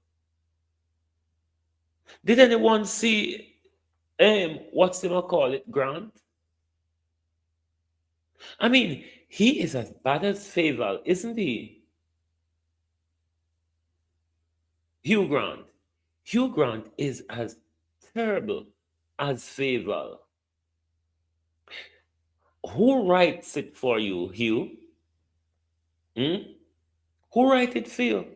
Did anyone see what's him call it, Grant? I mean, he is as bad as Fayval, isn't he? Hugh Grant. Hugh Grant is as terrible as Fayval. Who writes it for you, Hugh? Who write it for you?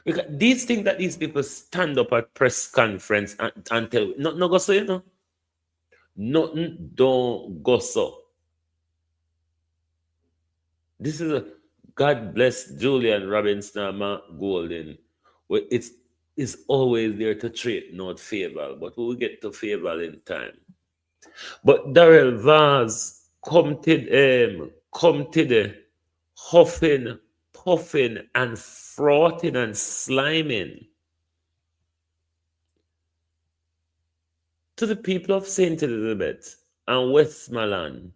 Because these things that these people stand up at press conference and tell, no go so, you know. Nothing don't go so. This is a God bless Julian Robinson and Golden. Well, it's always there to treat not Fayval, but we will get to Fayval in time. But Darrell Vaz come to the huffing, puffing, and frothing and sliming to the people of St. Elizabeth and Westmoreland.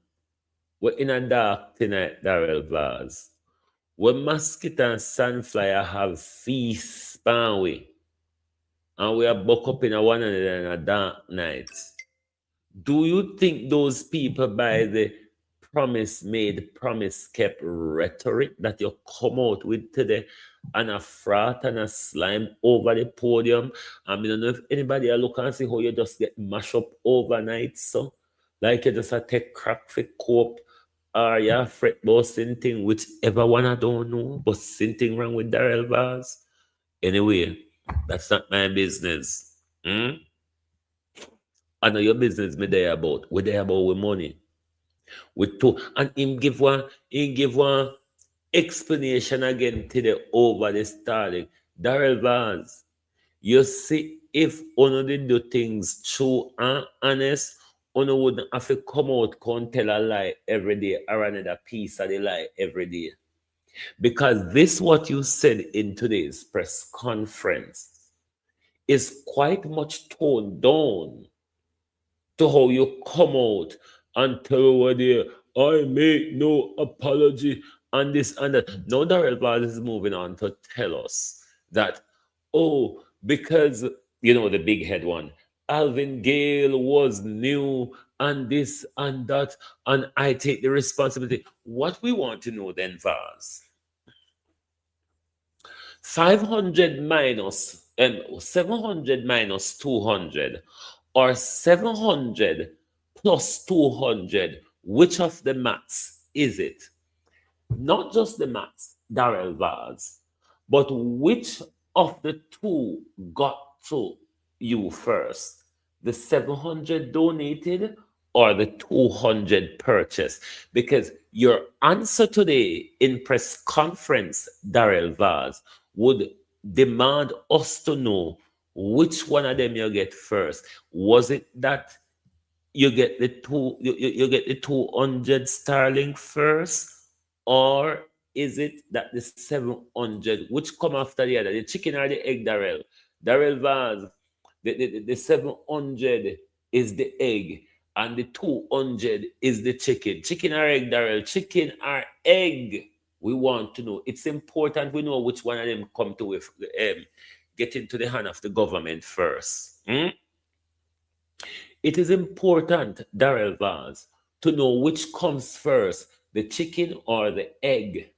We're in a dark tonight, Darrell Vaz. When mosquito and sandfly have feast span we, and we are buck up in a one another in a dark night. Do you think those people by the promise made, promise kept rhetoric that you come out with today and a frat and a slime over the podium? I mean, I don't know if anybody will look and see how you just get mashed up overnight, so like you just a take crack for cope or you fret about something, whichever one I don't know, but something wrong with Darrell Vaz. Anyway, that's not my business. I know your business me there about. We're there about with money. With two. And him give one explanation again to the over the starting. Darrell Vaz, you see, if one did do things true and honest, one wouldn't have to come out and tell a lie every day or another piece of the lie every day. Because this what you said in today's press conference is quite much toned down to how you come out and tell over there, I make no apology and this and that. Now Darrell Vaz is moving on to tell us that, because, you know, the big head one, Alvin Gale was new and this and that, and I take the responsibility. What we want to know then, Vaz, 500 minus 700 minus 200 or 700 plus 200, which of the maths is it? Not just the maths, Darrell Vaz, but which of the two got to you first? The 700 donated or the 200 purchased? Because your answer today in press conference, Darrell Vaz, would demand us to know which one of them you get first. Was it that you get the 200 sterling first, or is it that the 700, which come after the other, the chicken or the egg, Darrell? Darrell Vaz, the 700 is the egg, and the 200 is the chicken. Chicken or egg, Darrell? Chicken or egg? We want to know. It's important we know which one of them come to with, get into the hand of the government first. It is important, Darrell Vaz, to know which comes first, the chicken or the egg.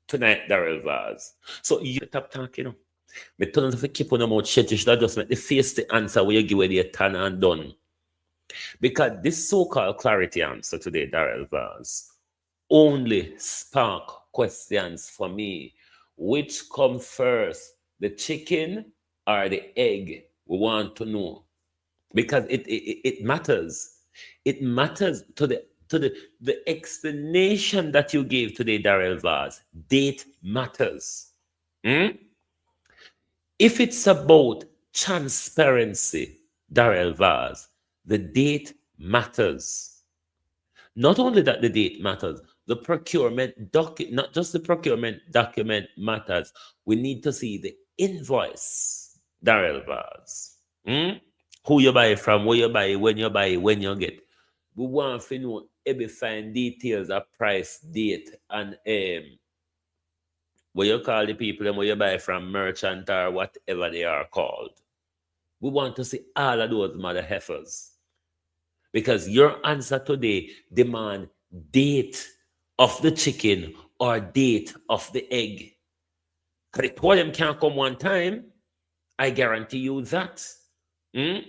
Tonight, Darrell Vaz. So you stop talking, you know. Me tell you to keep on your mouth shut. You should just make the face the answer where you give away the turn and done. Because this so-called clarity answer today, Darrell Vaz, only spark questions for me. Which come first, the chicken or the egg? We want to know. Because it matters. It matters to the explanation that you gave today, Darrell Vaz. Date matters. If it's about transparency, Darrell Vaz, the date matters. Not only that the date matters, the procurement document, not just the procurement document matters. We need to see the invoice, Darrell Vaz. Who you buy from, where you buy, when you get. We want to know every fine details of price, date, and what you call the people and where you buy from, merchant or whatever they are called. We want to see all of those mother heifers. Because your answer today demand date of the chicken or date of the egg. Because the two of them can't come one time. I guarantee you that. You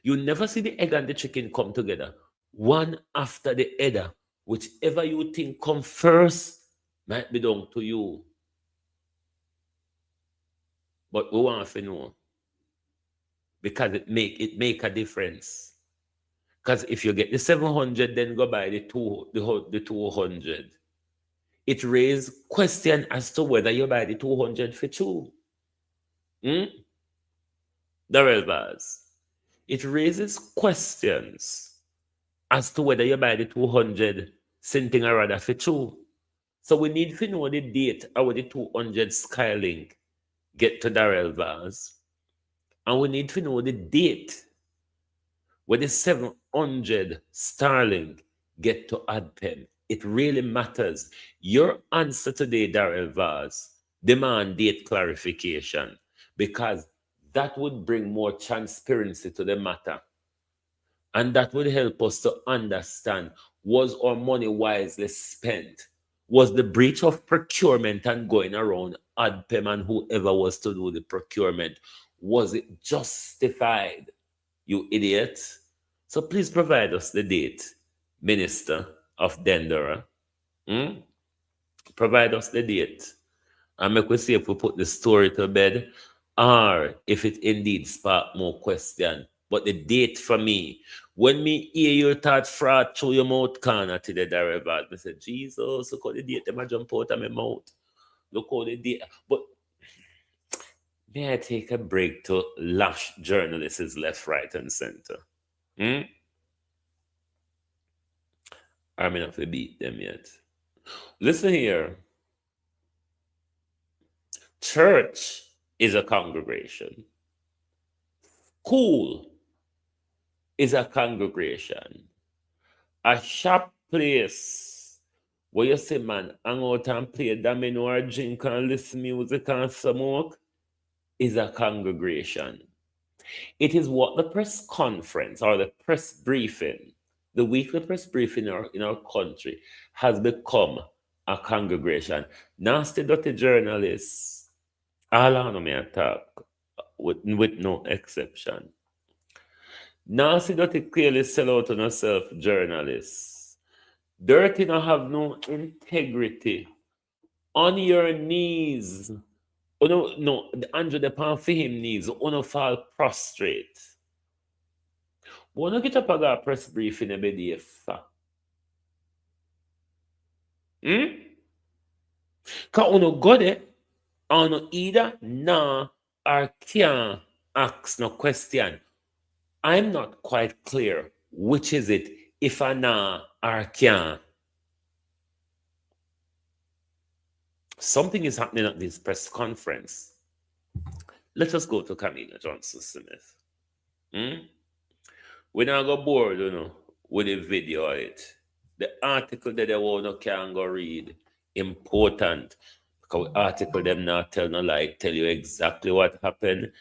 never see the egg and the chicken come together. One after the other. Whichever you think come first might be down to you. But we want to know. Because it make a difference. Because if you get the 700, then go buy the 200. It raises question as to whether you buy the 200 for two. Darrell Vaz. It raises questions as to whether you buy the 200 something or rather for two. So we need to know the date how the 200 Skylink get to Darrell Vaz. And we need to know the date where the 700 Starlink get to AdPen. It really matters. Your answer today, Darrell Vaz, demand date clarification because that would bring more transparency to the matter. And that would help us to understand, was our money wisely spent? Was the breach of procurement and going around AdPem and whoever was to do the procurement, was it justified? You idiot. So please provide us the date, Minister of Dendera. Provide us the date. And make we see if we put the story to bed or if it indeed spark more question. But the date for me, when me hear you thought fraud through your mouth corner to the derivative, I said, Jesus, look how the date them jump out of my mouth. Look how the date. But may I take a break to lash journalists left, right, and center? I may not have beat them yet. Listen here. Church is a congregation. School is a congregation. A shop place where you say, man, hang out and play domino or drink and listen music and smoke is a congregation. It is what the press conference or the press briefing, the weekly press briefing in our country has become a congregation. Nasty, dirty journalists, all on me attack with no exception. Nasty, dirty, clearly sell out on herself journalists. Dirty not have no integrity. On your knees. Oh no, the Andrew the pan for him knees. Oh no, fall prostrate. But no get up a press briefing a bit fa. Cause uno go there, uno either nah or can't ask no question. I'm not quite clear which is it, if a nah or can't. Something is happening at this press conference. Let us go to Kamina Johnson-Smith. We now go bored, with the video of it. The article that they want can go read. Important. Because the article them not tell no lie, tell you exactly what happened,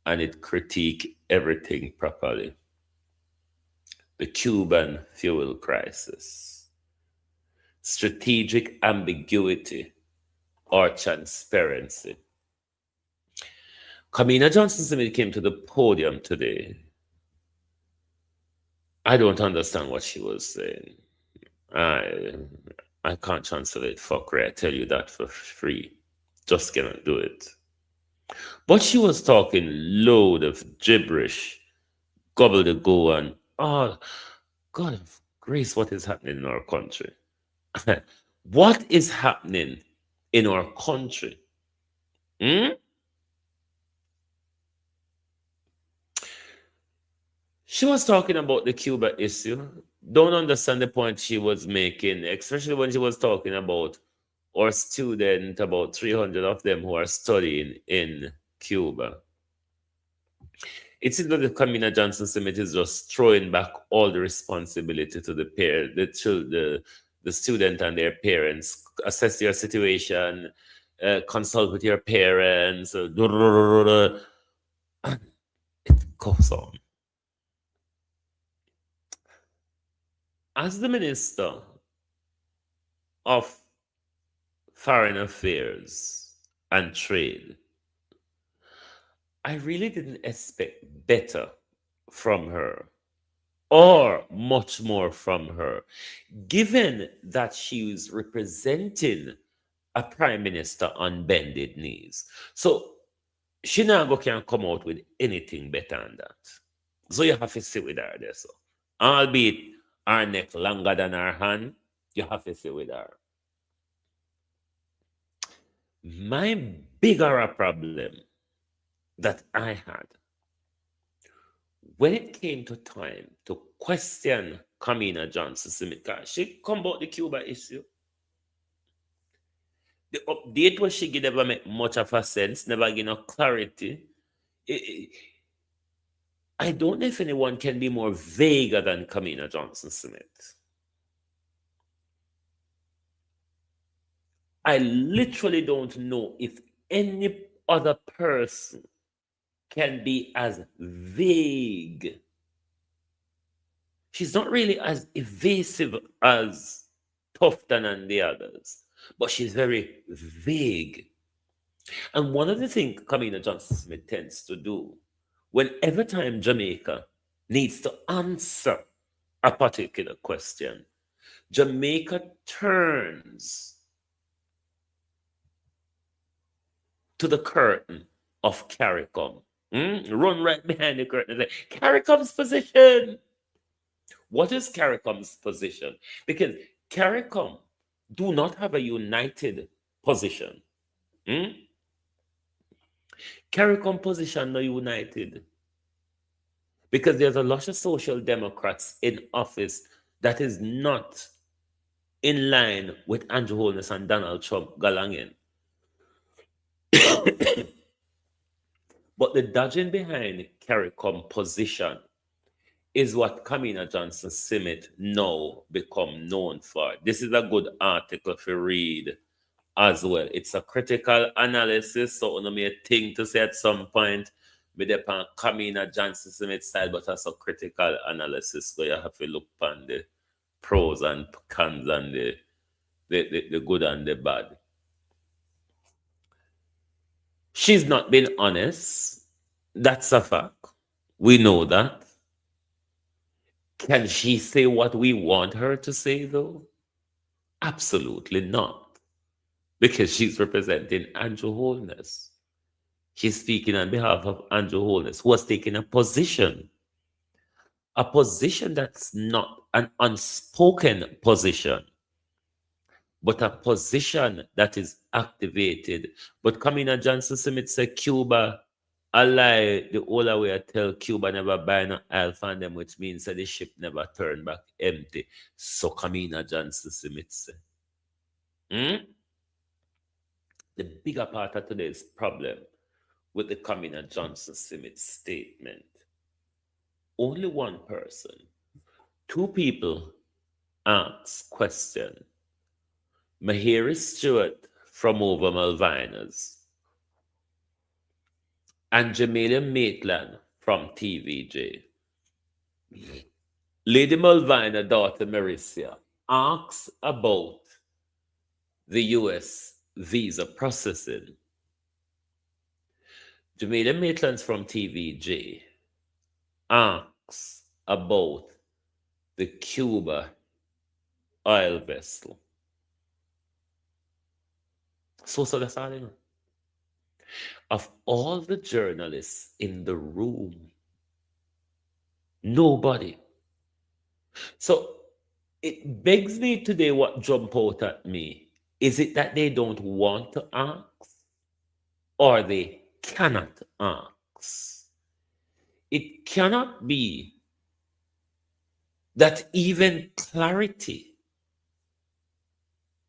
and it critique everything properly. The Cuban fuel crisis. Strategic ambiguity or transparency. Kamina Johnson-Smith came to the podium today. I don't understand what she was saying. I can't translate fuckery. I tell you that for free. Just cannot do it. But she was talking load of gibberish, gobbledygook, and oh, God of grace, what is happening in our country? What is happening in our country? She was talking about the Cuba issue. Don't understand the point she was making, especially when she was talking about our student, about 300 of them who are studying in Cuba. It seems that the Kamina Johnson-Smith is just throwing back all the responsibility to the student and their parents. Assess your situation, consult with your parents. It goes on. As the Minister of Foreign Affairs and Trade, I really didn't expect better from her or much more from her, given that she was representing a prime minister on bended knees. So she now can't come out with anything better than that. So you have to sit with her there. So, albeit her neck longer than her hand, you have to sit with her. My bigger problem that I had when it came to time to question Kamina Johnson-Smith, she come about the Cuba issue. The update what she give never make much of a sense, never give no clarity. I don't know if anyone can be more vague than Kamina Johnson-Smith. I literally don't know if any other person can be as vague. She's not really as evasive as Tufton and the others, but she's very vague. And one of the things Kamina Johnson-Smith tends to do, whenever time Jamaica needs to answer a particular question, Jamaica turns to the curtain of CARICOM. Run right behind the curtain and say, CARICOM's position. What is CARICOM's position? Because CARICOM do not have a united position. CARICOM position not united. Because there's a lot of social democrats in office that is not in line with Andrew Holness and Donald Trump galangin. But the dodging behind CARICOM position is what Kamina Johnson-Smith now become known for. This is a good article to read as well. It's a critical analysis, so I may think to say at some point, me depend Kamina Johnson-Smith side, but that's a critical analysis where you have to look on the pros and cons and the good and the bad. She's not been honest. That's a fact. We know that. Can she say what we want her to say, though? Absolutely not. Because she's representing Andrew Holness. She's speaking on behalf of Andrew Holness, who has taken a position that's not an unspoken position, but a position that is activated. But Kamina Johnson-Smith said Cuba I lie the older way I tell Cuba never buy no oil from them, which means that the ship never turn back empty. So Kamina Johnson Smith say. The bigger part of today's problem with the Kamina Johnson Smith statement. Only one person, two people ask question. Mahiri Stewart from over Malvinas and Jamelia Maitland from TVJ. Lady Malvina, daughter Maricia, asks about the US visa processing. Jamelia Maitland from TVJ asks about the Cuba oil vessel. So that's all I know. Of all the journalists in the room, nobody. So it begs me today what jump out at me. Is it that they don't want to ask or they cannot ask? It cannot be that even clarity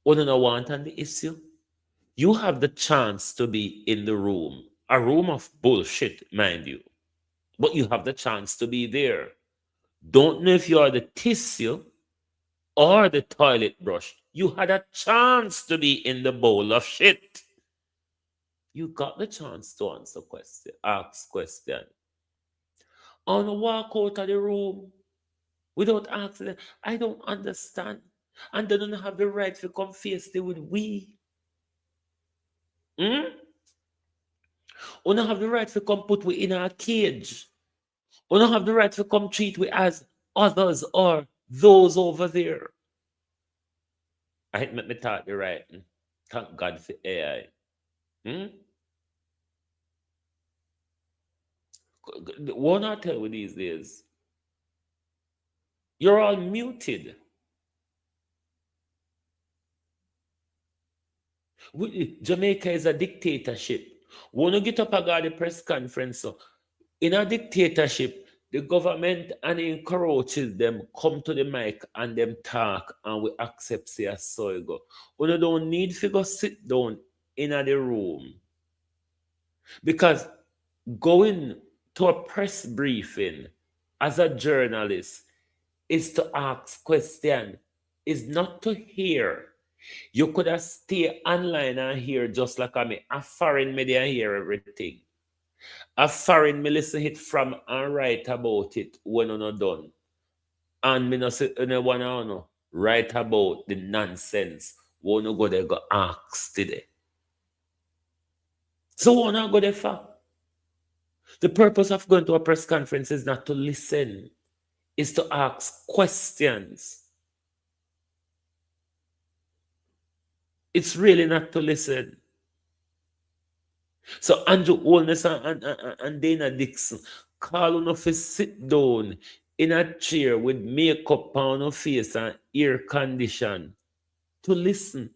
on the want on the issue. You have the chance to be in the room, a room of bullshit, mind you, but you have the chance to be there. Don't know if you are the tissue or the toilet brush. You had a chance to be in the bowl of shit. You got the chance to answer question, ask question. On a walk out of the room without asking, I don't understand. And they don't have the right to come face it with we. We don't have the right to come put we in our cage. We don't have the right to come treat we as others or those over there. I hate me talk the right. Thank God for AI. What I tell you these days, you're all muted. Jamaica is a dictatorship. When you get up at the press conference, so in a dictatorship, the government and the cockroaches them come to the mic and them talk and we accept say so you go. You don't need to go sit down in the room. Because going to a press briefing as a journalist is to ask questions, is not to hear. You could have stayed online and hear just like me. A foreign media hear everything. A foreign me listen it from and write about it when I'm not done. And me not say wanna write about the nonsense. Wanna go there go ask today. So wanna go there for? The purpose of going to a press conference is not to listen, is to ask questions. It's really not to listen. So Andrew Holness and Dana Dixon call on to sit down in a chair with makeup on her face and air condition to listen.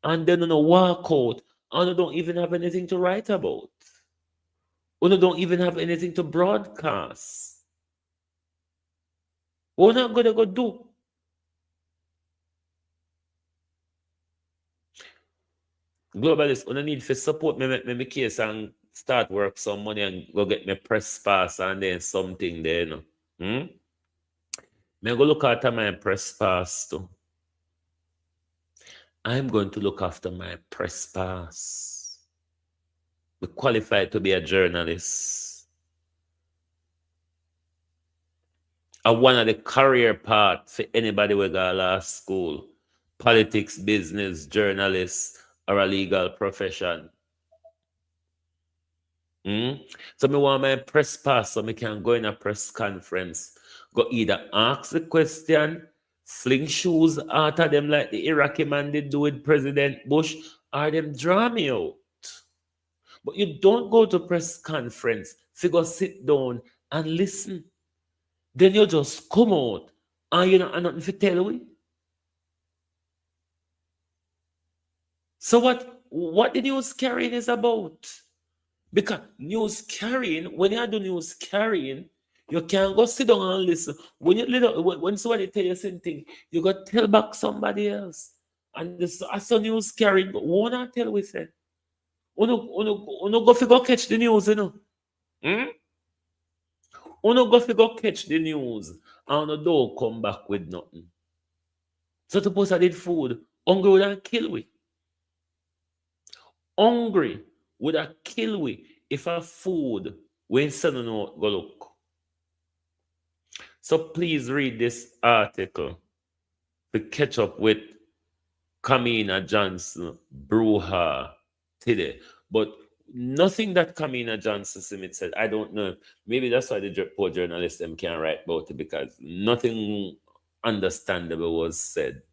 And then walk out and you don't even have anything to write about. You don't even have anything to broadcast. What are you going to go do? Globalists, I need to support me, make me case and start work some money and go get me press pass and then something there, Me go look after my press pass too. I'm going to look after my press pass. I'm qualified to be a journalist. One of the career paths for anybody who got law school, politics, business, journalist, or a legal profession. So me want my press pass so me can go in a press conference. Go either ask the question, fling shoes out of them like the Iraqi man did do with President Bush, or them draw me out. But you don't go to press conference, you go sit down and listen. Then you just come out and you don't have nothing to tell me. So what the news carrying is about? Because news carrying, when you do news carrying, you can't go sit down and listen. When somebody tell you something, you got to tell back somebody else. And this as a news carrying, but who not tell we say? Uno go fi go catch the news, you know. Hmm? Uno go fi go catch the news and uno don't come back with nothing. So suppose I did food, hungry would have kill we. Hungry would have kill we if a food when son no go look. So please read this article to catch up with Kamina Johnson brouhaha today. But nothing that Kamina Johnson Smith said, I don't know. Maybe that's why the poor journalists them can't write about it, because nothing understandable was said.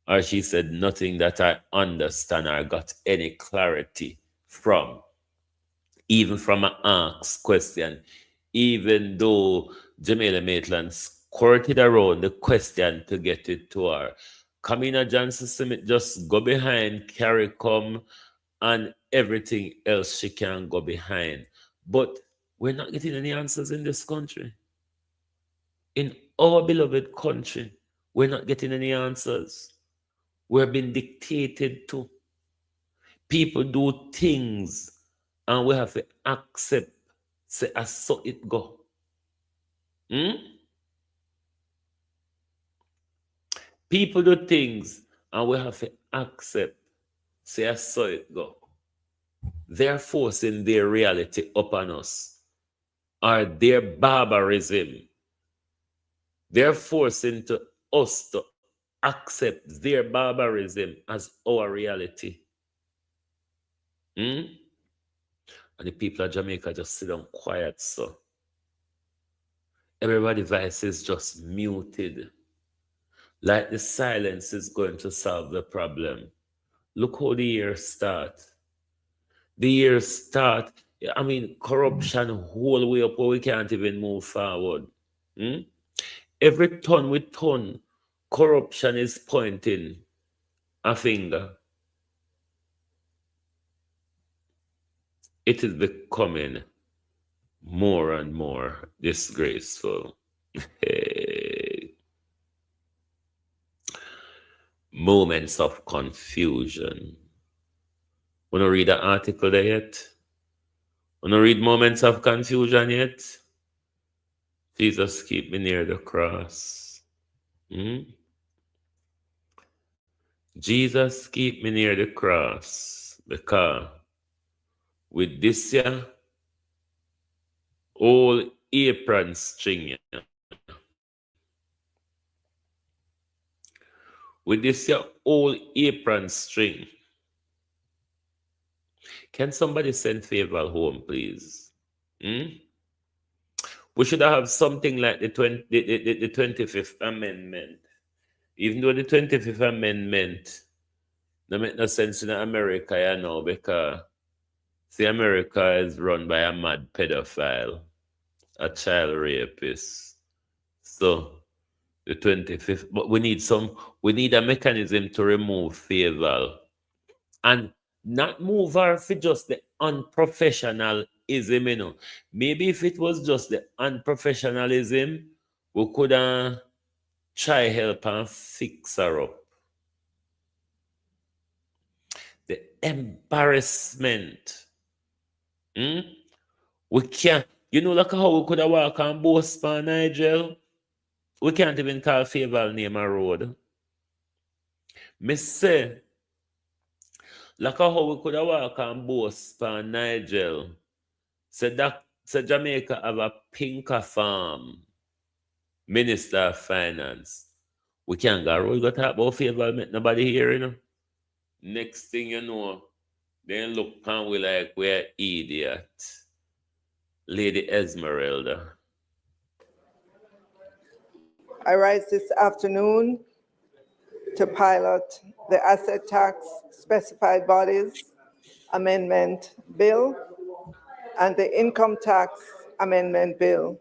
Or she said nothing that I understand or got any clarity from. Even from an asked question, even though Jamila Maitland squirted around the question to get it to her. Kamina Johnson Smith just go behind CARICOM and everything else she can go behind. But we're not getting any answers in this country. In our beloved country, we're not getting any answers. We're being dictated to. People do things and we have to accept, say, I saw it go. People do things and we have to accept, say, I saw it go. They're forcing their reality upon us, or their barbarism. They're forcing us to accept their barbarism as our reality. And the people of Jamaica just sit down quiet, so everybody's voice is just muted. Like the silence is going to solve the problem. Look how the year starts. The year start, I mean, corruption whole way up where we can't even move forward. Every turn we turn, corruption is pointing a finger. It is becoming more and more disgraceful. Moments of confusion. Wanna read the article there yet? Wanna read Moments of Confusion yet? Jesus, keep me near the cross. Jesus, keep me near the cross, because with this year, all apron string, with this year, all apron string. Can somebody send Fayval home, please? We should have something like the 25th Amendment. Even though the 25th Amendment don't make no sense in America, you know, because see, America is run by a mad pedophile, a child rapist. So the 25th, but we need a mechanism to remove Fayval. And not move her for just the unprofessionalism, you know. Maybe if it was just the unprofessionalism, we could try help and fix her up. The embarrassment. We can't, you know, like how we could have walked and boast for Nigel. We can't even call Fayval name a road. Me say, like how we could have walked and boast for Nigel. Say Jamaica have a pinker farm. Minister of Finance. We can't go road, go talk about Fayval, make nobody hear, you know. Next thing you know, then look and we like we're idiot. Lady Esmeralda. I rise this afternoon to pilot the Asset Tax Specified Bodies Amendment Bill and the Income Tax Amendment Bill.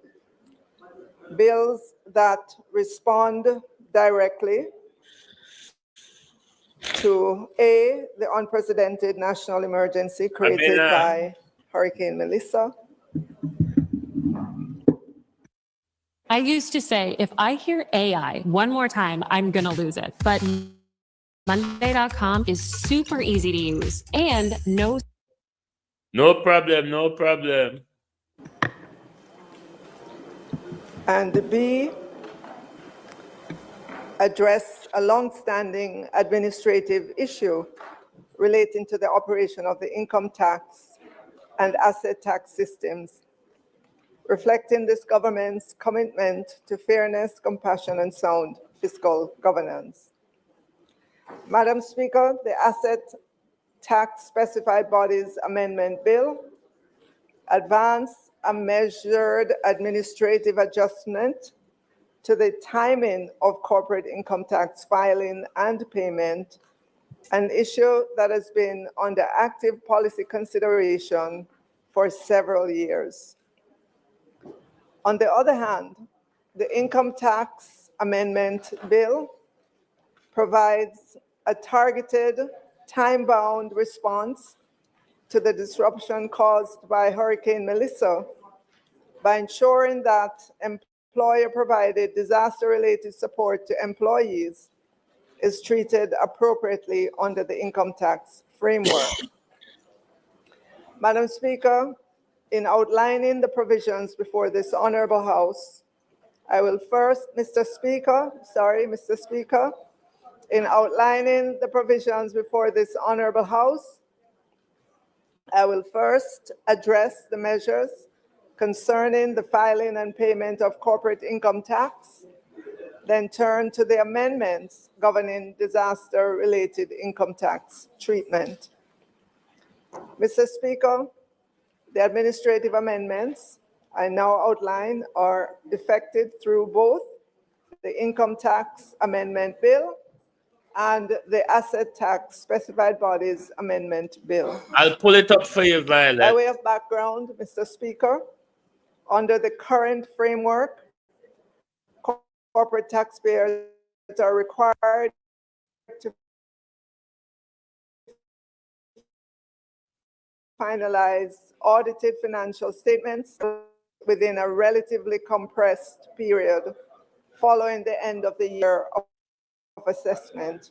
Bills that respond directly to A, the unprecedented national emergency created by Hurricane Melissa. I used to say, if I hear AI one more time, I'm going to lose it. But Monday.com is super easy to use and no problem, no problem. And B, address a long-standing administrative issue relating to the operation of the income tax and asset tax systems, reflecting this government's commitment to fairness, compassion, and sound fiscal governance. Madam Speaker, the Asset Tax Specified Bodies Amendment Bill advanced a measured administrative adjustment to the timing of corporate income tax filing and payment, an issue that has been under active policy consideration for several years. On the other hand, the Income Tax Amendment Bill provides a targeted, time-bound response to the disruption caused by Hurricane Melissa by ensuring that employer-provided disaster-related support to employees is treated appropriately under the income tax framework. Madam Speaker, in outlining the provisions before this Honorable House, I will first, Mr. Speaker, in outlining the provisions before this Honorable House, I will first address the measures concerning the filing and payment of corporate income tax, then turn to the amendments governing disaster-related income tax treatment. Mr. Speaker, the administrative amendments I now outline are effected through both the Income Tax Amendment Bill and the Asset Tax Specified Bodies Amendment Bill. I'll pull it up for you, Violet. By way of background, Mr. Speaker, under the current framework, corporate taxpayers are required to finalize audited financial statements within a relatively compressed period following the end of the year of assessment.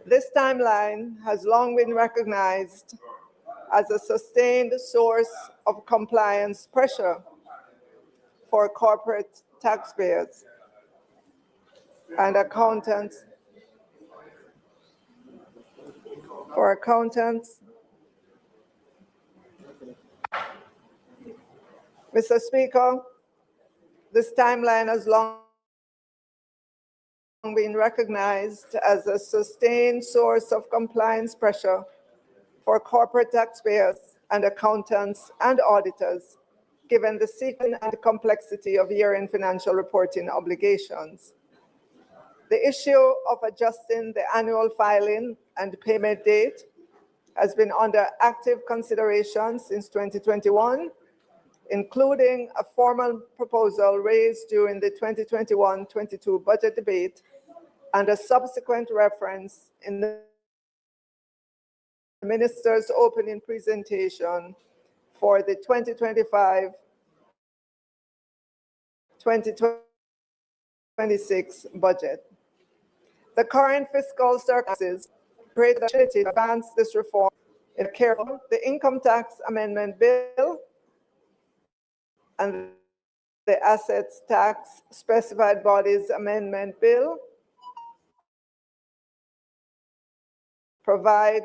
This timeline has long been recognized as a sustained source of compliance pressure for corporate taxpayers and accountants. Mr. Speaker, this timeline has long been recognized as a sustained source of compliance pressure for corporate taxpayers and accountants and auditors, given the sequence and complexity of year-end financial reporting obligations. The issue of adjusting the annual filing and payment date has been under active consideration since 2021, including a formal proposal raised during the 2021-22 budget debate and a subsequent reference in the Minister's opening presentation for the 2025-2026 budget. The current fiscal circumstances create the opportunity to advance this reform in a careful. The Income Tax Amendment Bill and the Assets Tax Specified Bodies Amendment Bill provide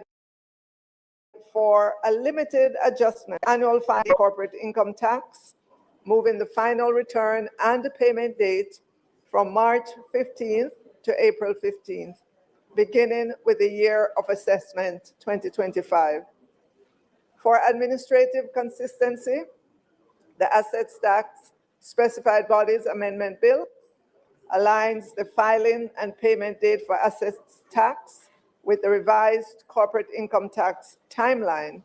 for a limited adjustment annual filing corporate income tax, moving the final return and the payment date from March 15th to April 15th, beginning with the year of assessment 2025. For administrative consistency, the Assets Tax Specified Bodies Amendment Bill aligns the filing and payment date for assets tax with the revised corporate income tax timeline,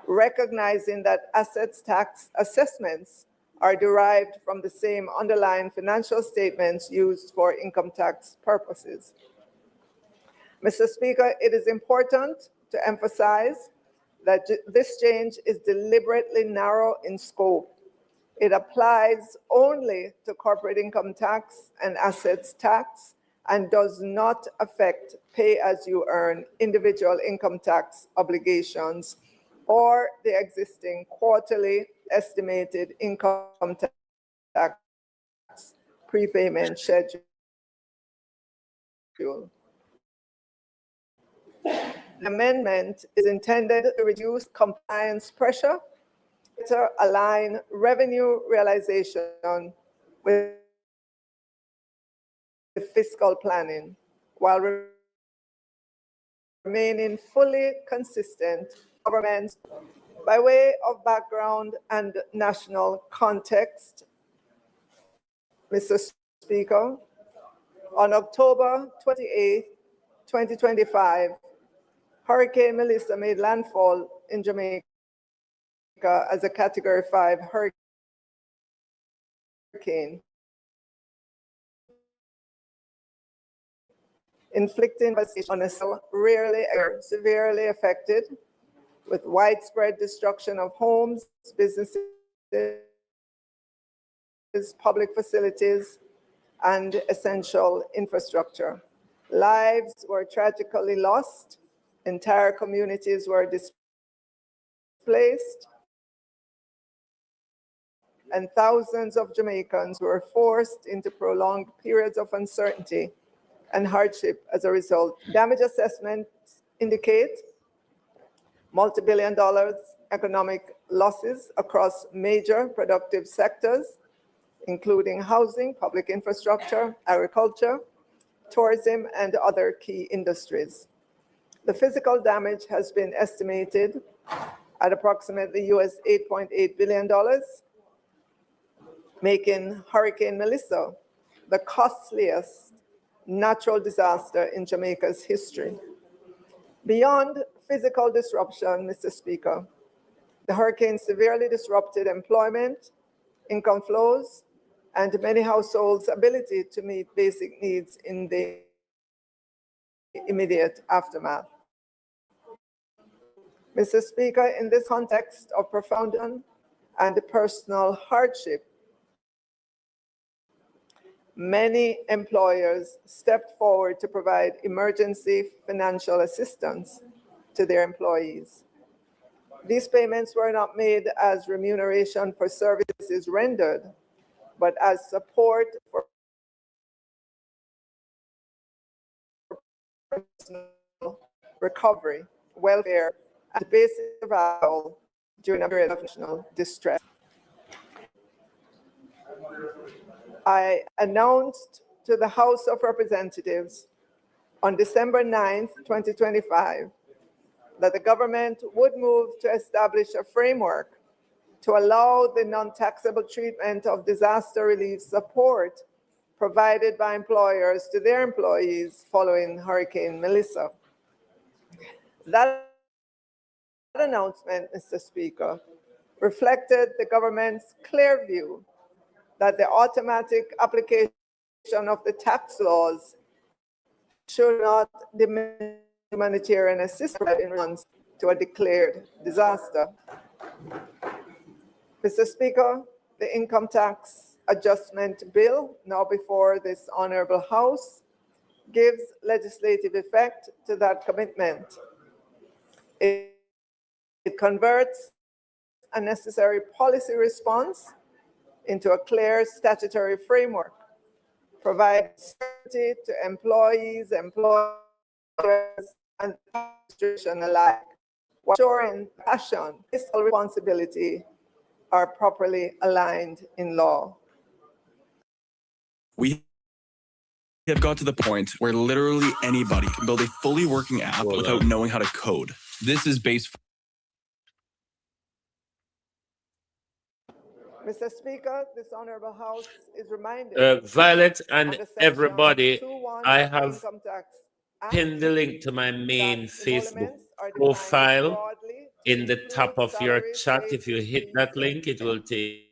recognizing that assets tax assessments are derived from the same underlying financial statements used for income tax purposes. Mr. Speaker, it is important to emphasize that this change is deliberately narrow in scope. It applies only to corporate income tax and assets tax and does not affect pay-as-you-earn individual income tax obligations or the existing quarterly estimated income tax prepayment schedule. The amendment is intended to reduce compliance pressure, to align revenue realization with fiscal planning, while remaining fully consistent with government. By way of background and national context, Mr. Speaker, on October 28, 2025, Hurricane Melissa made landfall in Jamaica as a Category 5 hurricane, inflicting devastation on a rarely ever severely affected, with widespread destruction of homes, businesses, public facilities, and essential infrastructure. Lives were tragically lost, entire communities were displaced, and thousands of Jamaicans were forced into prolonged periods of uncertainty and hardship as a result. Damage assessments indicate multi-billion-dollar economic losses across major productive sectors, including housing, public infrastructure, agriculture, tourism, and other key industries. The physical damage has been estimated at approximately US $8.8 billion, making Hurricane Melissa the costliest natural disaster in Jamaica's history. Beyond physical disruption, Mr. Speaker, the hurricane severely disrupted employment, income flows, and many households' ability to meet basic needs in the immediate aftermath. Mr. Speaker, in this context of profound and personal hardship, many employers stepped forward to provide emergency financial assistance to their employees. These payments were not made as remuneration for services rendered, but as support for personal recovery, welfare, and basic survival during a period of national distress. I announced to the House of Representatives on December 9th, 2025, that the government would move to establish a framework to allow the non-taxable treatment of disaster relief support provided by employers to their employees following Hurricane Melissa. That announcement, Mr. Speaker, reflected the government's clear view that the automatic application of the tax laws should not diminish humanitarian assistance in response to a declared disaster. Mr. Speaker, the income tax adjustment bill, now before this honorable House, gives legislative effect to that commitment. It converts a necessary policy response into a clear statutory framework, provides certainty to employees, employers, and administration alike, while ensuring passion, fiscal responsibility are properly aligned in law. We have got to the point where literally anybody can build a fully working app without knowing how to code. This is based. Mr. Speaker, this honorable House is reminded Violet and of the section everybody, 2(1) I of the have Income Tax Act pinned the link to my main that Facebook emoluments are defined profile broadly to in the top include of your salaries, chat. If you wages, hit fees, that link, it will take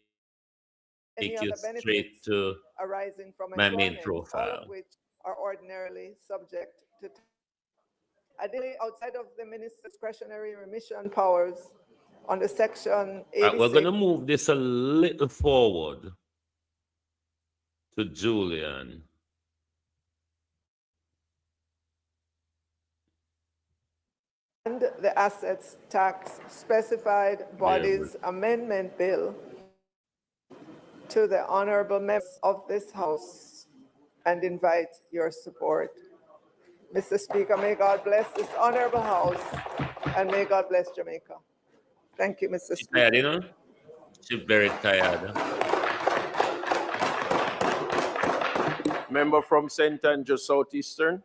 any you other straight benefits to arising from my main employment, all profile. of which are ordinarily subject to tax. Additionally, outside of the minister's discretionary remission powers under Section We're going 86, to move this a little forward to Julian. and the Assets Tax Specified Bodies Amendment Bill to the honorable members of this House and invite your support. Mr. Speaker, may God bless this honorable House and may God bless Jamaica. Thank you, Mr. She's Speaker. tired, you know? She's very tired. Member from St. Andrews Southeastern.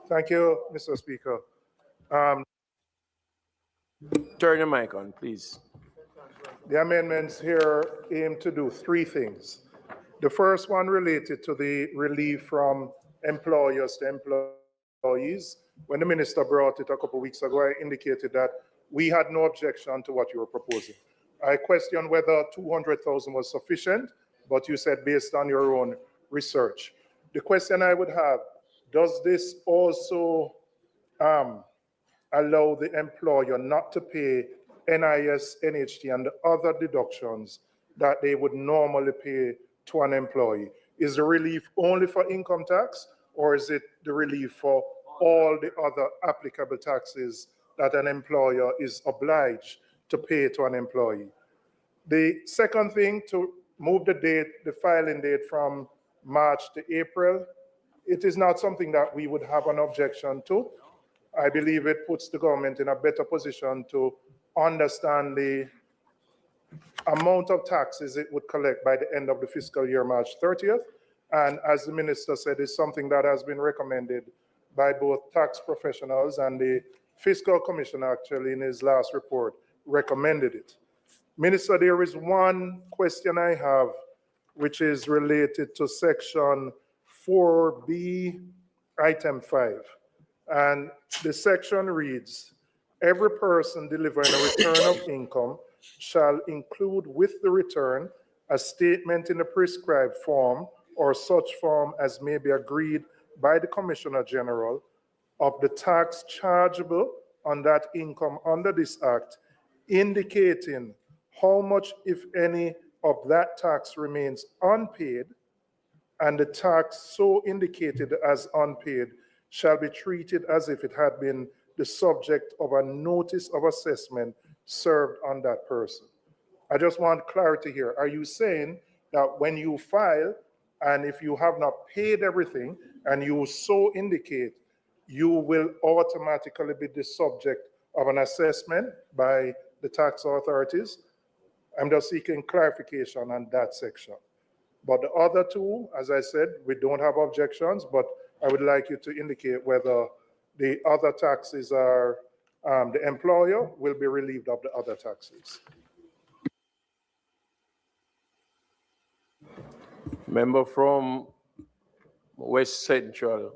Thank you, Mr. Speaker. Turn your mic on, please. The amendments here aim to do three things. The first one related to the relief from employers to employees. When the minister brought it a couple of weeks ago, I indicated that we had no objection to what you were proposing. I questioned whether 200,000 was sufficient, but you said based on your own research. The question I would have, does this also allow the employer not to pay NIS, NHT, and the other deductions that they would normally pay to an employee? Is the relief only for income tax, or is it the relief for all the other applicable taxes that an employer is obliged to pay to an employee? The second thing, to move the date, the filing date from March to April, it is not something that we would have an objection to. I believe it puts the government in a better position to understand the amount of taxes it would collect by the end of the fiscal year, March 30th. And as the minister said, it's something that has been recommended by both tax professionals, and the fiscal commissioner actually in his last report recommended it. Minister, there is one question I have, which is related to section 4B, item 5. And the section reads, every person delivering a return of income shall include with the return a statement in the prescribed form or such form as may be agreed by the Commissioner General of the tax chargeable on that income under this act, indicating how much, if any, of that tax remains unpaid, and the tax so indicated as unpaid shall be treated as if it had been the subject of a notice of assessment served on that person. I just want clarity here. Are you saying that when you file, and if you have not paid everything, and you so indicate, you will automatically be the subject of an assessment by the tax authorities? I'm just seeking clarification on that section. But the other two, as I said, we don't have objections, but I would like you to indicate whether the other taxes are, the employer will be relieved of the other taxes. Member from West Central,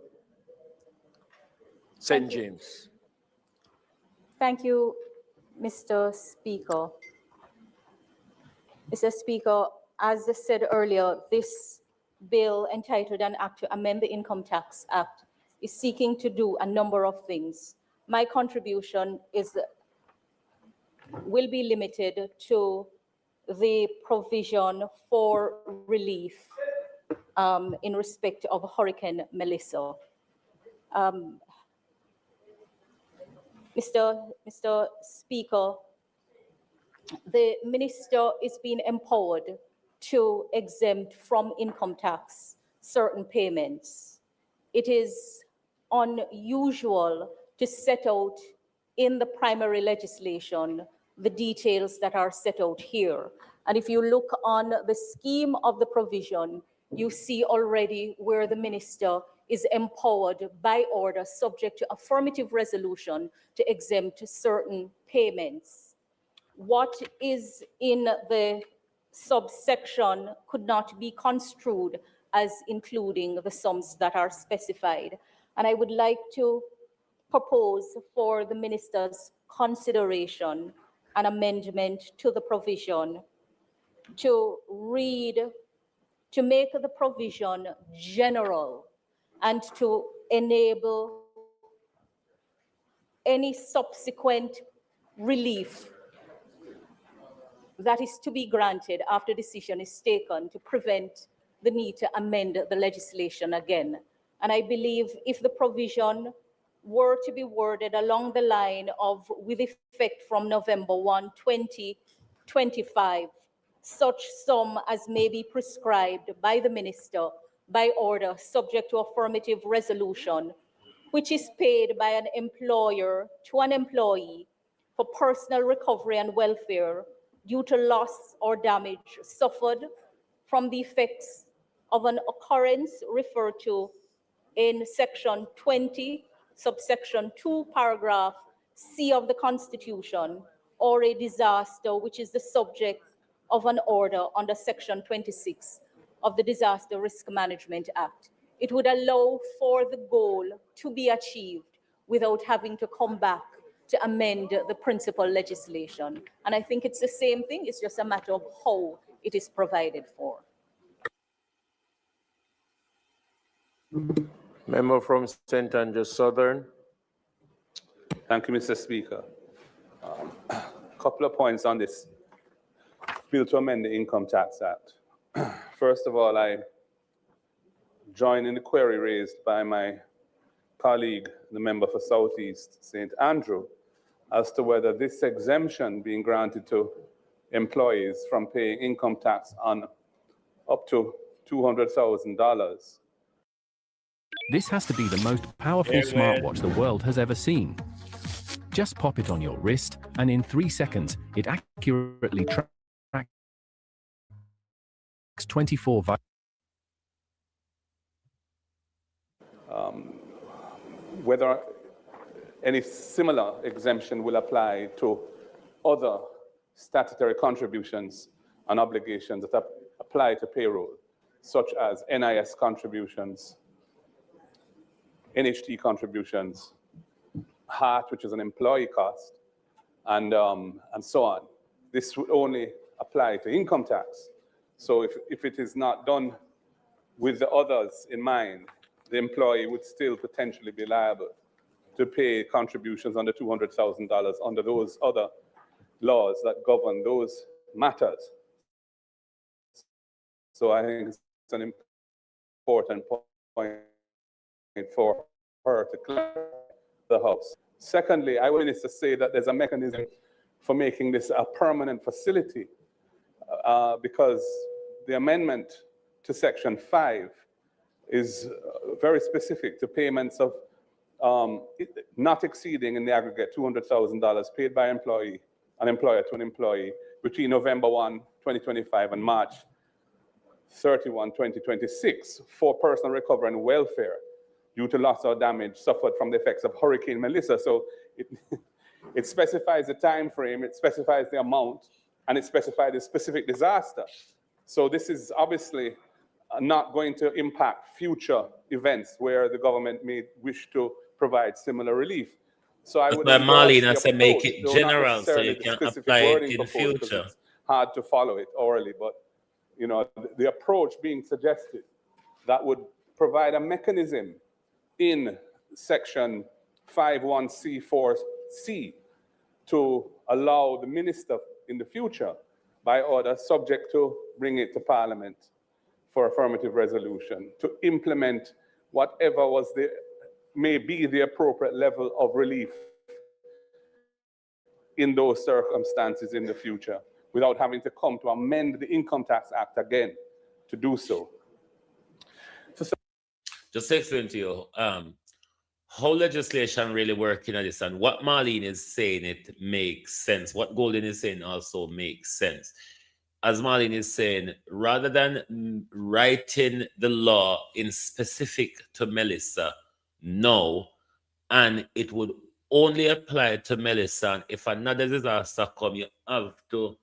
St. James. Thank you, Mr. Speaker. Mr. Speaker, as I said earlier, this bill entitled an act to amend the Income Tax Act is seeking to do a number of things. My contribution will be limited to the provision for relief in respect of Hurricane Melissa. Mr. Speaker, the minister is being empowered to exempt from income tax certain payments. It is unusual to set out in the primary legislation the details that are set out here. And if you look on the scheme of the provision, you see already where the minister is empowered by order, subject to affirmative resolution, to exempt certain payments. What is in the subsection could not be construed as including the sums that are specified. And I would like to propose for the minister's consideration an amendment to the provision to make the provision general and to enable any subsequent relief that is to be granted after decision is taken to prevent the need to amend the legislation again. And I believe if the provision were to be worded along the line of with effect from November 1, 2025, such sum as may be prescribed by the minister by order subject to affirmative resolution, which is paid by an employer to an employee for personal recovery and welfare due to loss or damage suffered from the effects of an occurrence referred to in section 20, subsection 2, paragraph C of the Constitution, or a disaster which is the subject of an order under section 26 of the Disaster Risk Management Act. It would allow for the goal to be achieved without having to come back to amend the principal legislation. And I think it's the same thing, it's just a matter of how it is provided for. Member from St. Andrews Southern. Thank you, Mr. Speaker. A couple of points on this bill to amend the Income Tax Act. First of all, I join in the query raised by my colleague, the member for Southeast St. Andrew, as to whether this exemption being granted to employees from paying income tax on up to $200,000. This has to be the most powerful smartwatch the world has ever seen. Just pop it on your wrist, and in 3 seconds, it accurately tracks 24 whether any similar exemption will apply to other statutory contributions and obligations that apply to payroll, such as NIS contributions, NHT contributions, HART, which is an employee cost, and so on. This would only apply to income tax. So if it is not done with the others in mind, the employee would still potentially be liable to pay contributions under $200,000 under those other laws that govern those matters. So I think it's an important point for her to clarify the House. Secondly, I wanted to say that there's a mechanism for making this a permanent facility because the amendment to Section 5 is very specific to payments of not exceeding in the aggregate $200,000 paid by an employer to an employee between November 1, 2025 and March 31, 2026 for personal recovery and welfare due to loss or damage suffered from the effects of Hurricane Melissa. So it specifies the time frame, it specifies the amount, and it specifies the specific disaster. So this is obviously not going to impact future events where the government may wish to provide similar relief. So I would Marlene, I make it general so you can apply it in the future. It's hard to follow it orally, but you know, the approach being suggested that would provide a mechanism in Section 51C4C to allow the minister in the future, by order, subject to bring it to Parliament for affirmative resolution, to implement whatever may be the appropriate level of relief in those circumstances in the future, without having to come to amend the Income Tax Act again to do so. Just to explain to you how legislation really working on this, and what Marlene is saying, it makes sense. What Golden is saying also makes sense. As Marlene is saying, rather than writing the law in specific to Melissa, no, and it would only apply to Melissa, and if another disaster come, you have to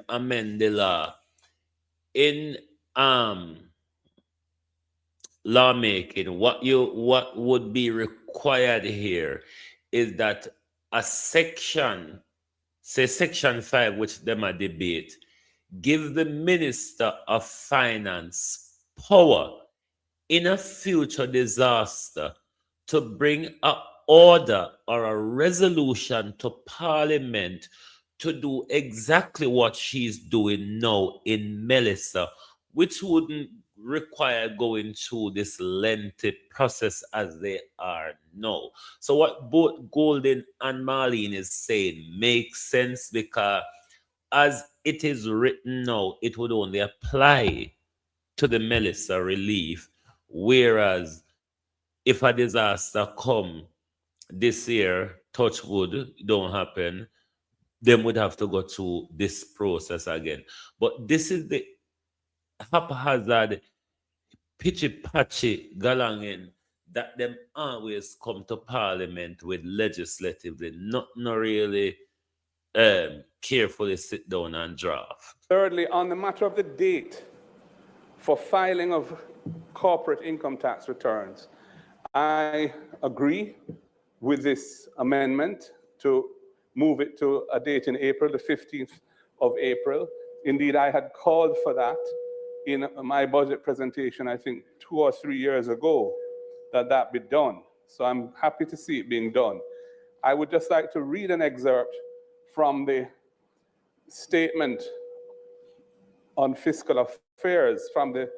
amend the law. In lawmaking, what would be required here is that a section, say Section 5, which them a debate, give the Minister of Finance power in a future disaster to bring an order or a resolution to Parliament to do exactly what she's doing now in Melissa, which wouldn't require going through this lengthy process as they are now. So what both Golden and Marlene is saying makes sense, because as it is written now, it would only apply to the Melissa relief, whereas if a disaster come this year, touch wood, don't happen, them would have to go through this process again. But this is the haphazard, pitchy patchy galangin that them always come to Parliament with legislatively, not really carefully sit down and draft. Thirdly, on the matter of the date for filing of corporate income tax returns, I agree with this amendment to move it to a date in April, the 15th of April. Indeed, I had called for that in my budget presentation, I think 2 or 3 years ago, that be done. So I'm happy to see it being done. I would just like to read an excerpt from the statement on fiscal affairs from the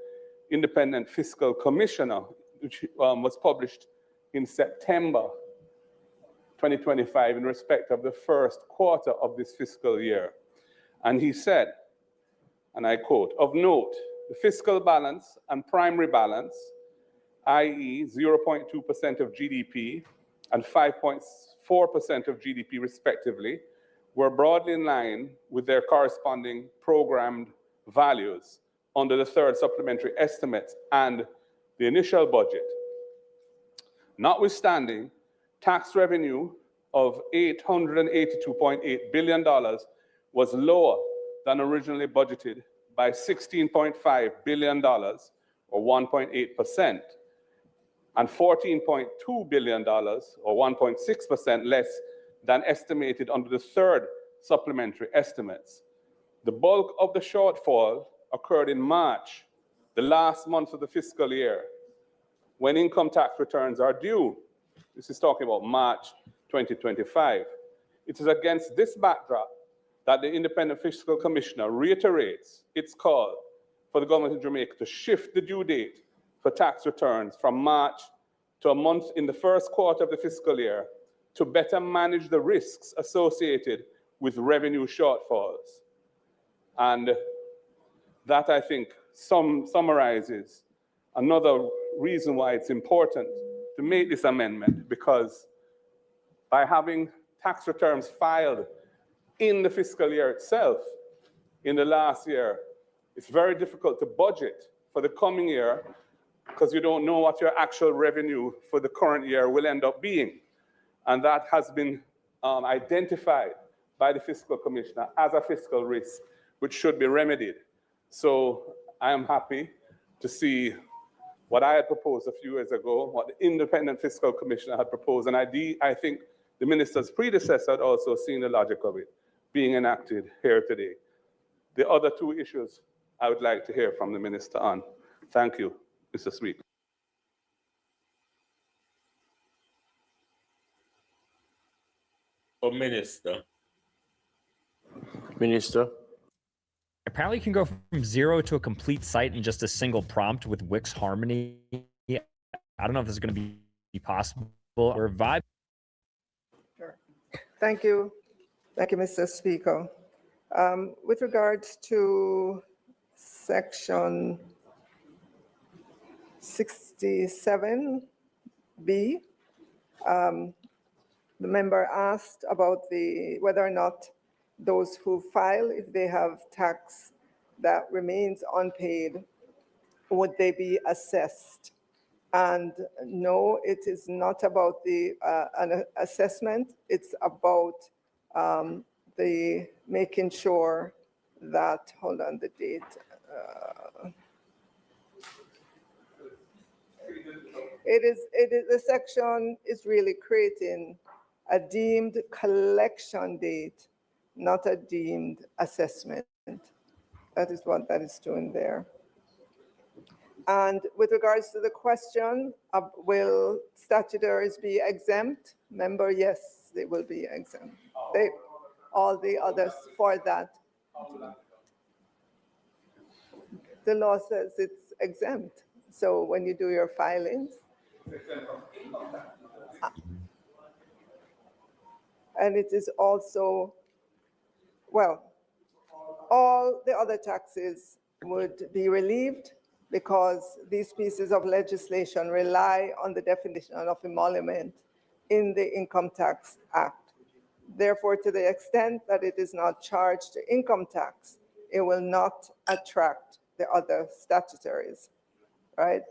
Independent Fiscal Commissioner, which was published in September 2025 in respect of the first quarter of this fiscal year. And he said, and I quote, "Of note, the fiscal balance and primary balance, i.e. 0.2% of GDP and 5.4% of GDP respectively, were broadly in line with their corresponding programmed values under the third supplementary estimates and the initial budget. Notwithstanding, tax revenue of $882.8 billion was lower than originally budgeted by $16.5 billion, or 1.8%, and $14.2 billion, or 1.6% less than estimated under the third supplementary estimates. The bulk of the shortfall occurred in March, the last month of the fiscal year, when income tax returns are due. This is talking about March 2025. It is against this backdrop that the Independent Fiscal Commissioner reiterates its call for the government of Jamaica to shift the due date for tax returns from March to a month in the first quarter of the fiscal year to better manage the risks associated with revenue shortfalls. And that, I think, summarizes another reason why it's important to make this amendment, because by having tax returns filed in the fiscal year itself, in the last year, it's very difficult to budget for the coming year because you don't know what your actual revenue for the current year will end up being. And that has been identified by the Fiscal Commissioner as a fiscal risk, which should be remedied. So I am happy to see what I had proposed a few years ago, what the Independent Fiscal Commissioner had proposed, and I think the minister's predecessor had also seen the logic of it being enacted here today. The other two issues I would like to hear from the minister on. Thank you, Mr. Speaker. Minister. Minister. Apparently, you can go from 0 to a complete site in just a single prompt with Wix Harmony. I don't know if this is going to be possible or vibe. Sure. Thank you. Thank you, Mr. Speaker. With regards to section 67B, the member asked about whether or not those who file, if they have tax that remains unpaid, would they be assessed? And no, it is not about an assessment. It's about the making sure that, hold on the date. The section is really creating a deemed collection date, not a deemed assessment. That is what that is doing there. And with regards to the question of will statutories be exempt? Member, yes, they will be exempt. All the others for that. The law says it's exempt. So when you do your filings, and it is also, well, all the other taxes would be relieved because these pieces of legislation rely on the definition of emolument in the Income Tax Act. Therefore, to the extent that it is not charged to income tax, it will not attract the other statutories, right?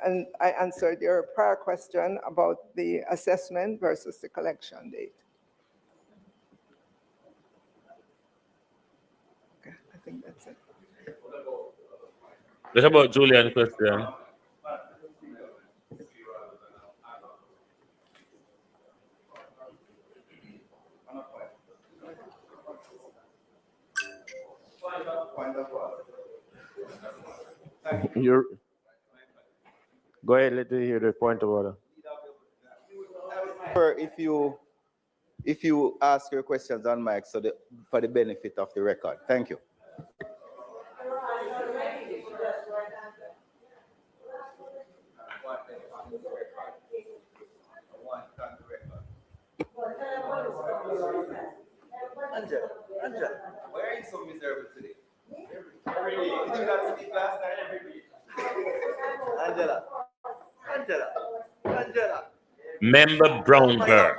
And I answered your prior question about the assessment versus the collection date. Okay, I think that's it. What about Julian question? You're, go ahead, let me hear the point of order. If you ask your questions on mic for the benefit of the record. Thank you. Angela, why are you so miserable today? Every day. Did you not speak last night? Every day. Angela. Member Brownberg.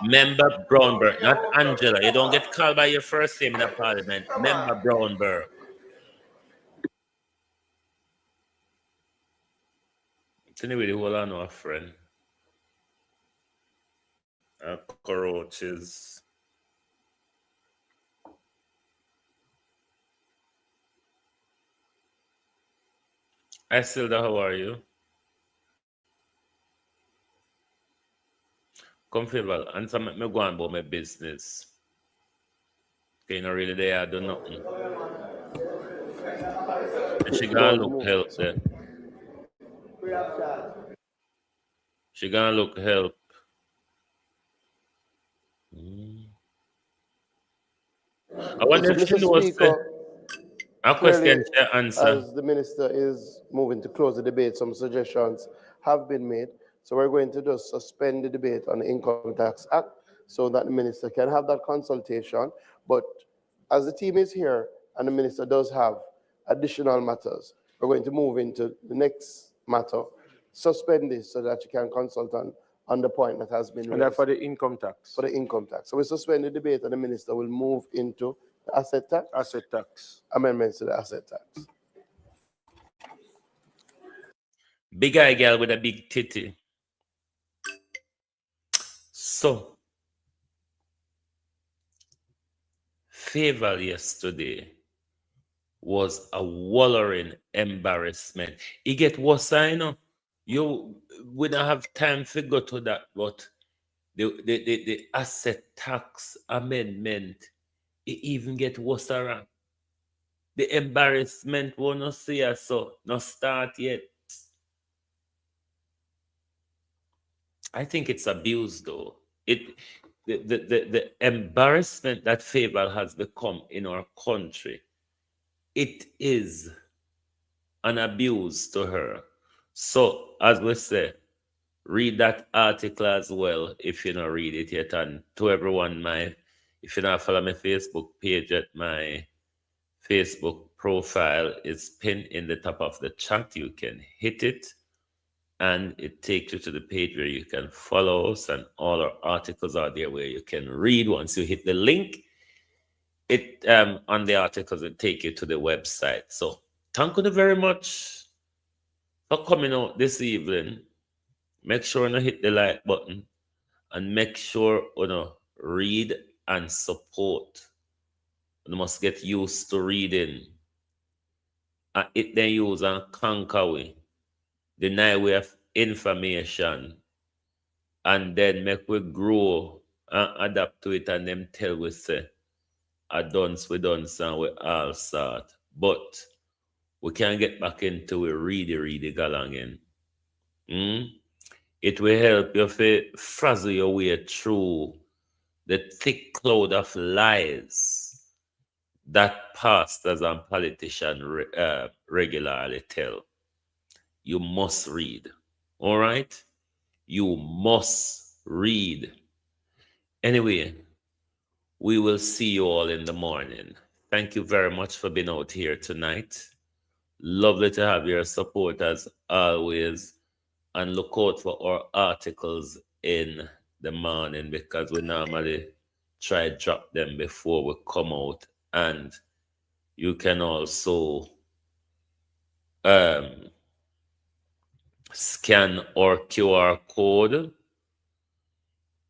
Member Brownberg, not Angela. You don't get called by your first name in the parliament. Member Brownberg. Anyway, the whole I know a friend. Cockroaches. Isilda, how are you? Come Fayval, answer me go on about my business. Okay, not really there, I do nothing. She gonna look help there. She gonna look help. I wonder if she knows a question to answer. As the minister is moving to close the debate, some suggestions have been made. So we're going to just suspend the debate on the Income Tax Act so that the minister can have that consultation. But as the team is here and the minister does have additional matters, we're going to move into the next matter, suspend this so that you can consult on the point that has been raised. And that for the income tax. For the income tax. So we suspend the debate and the minister will move into the asset tax. Asset tax. Amendments to the asset tax. Big eye girl with a big titty. So, Fayval yesterday was a wallowing embarrassment. It get worse, I know. We don't have time to go to that, but the asset tax amendment, it even get worse around. The embarrassment won't not see us, so not start yet. I think it's abuse, though. The embarrassment that Fayval has become in our country, it is an abuse to her. So, as we say, read that article as well if you don't read it yet. And to everyone, if you don't follow my Facebook page at my Facebook profile, is pinned in the top of the chat. You can hit it and it takes you to the page where you can follow us, and all our articles are there where you can read. Once you hit the link, it on the articles will take you to the website. So thank you very much for coming out this evening. Make sure you hit the like button and make sure you read and support. You must get used to reading. And it then use and conquer we. Deny we have information, and then make we grow and adapt to it, and them tell we say, we done and we all start. But we can get back into a ready galangin. It will help you to frazzle your way through the thick cloud of lies that pastors and politicians regularly tell. You must read. All right? You must read. Anyway, we will see you all in the morning. Thank you very much for being out here tonight. Lovely to have your support as always. And look out for our articles in the morning because we normally try to drop them before we come out. And you can also scan our QR code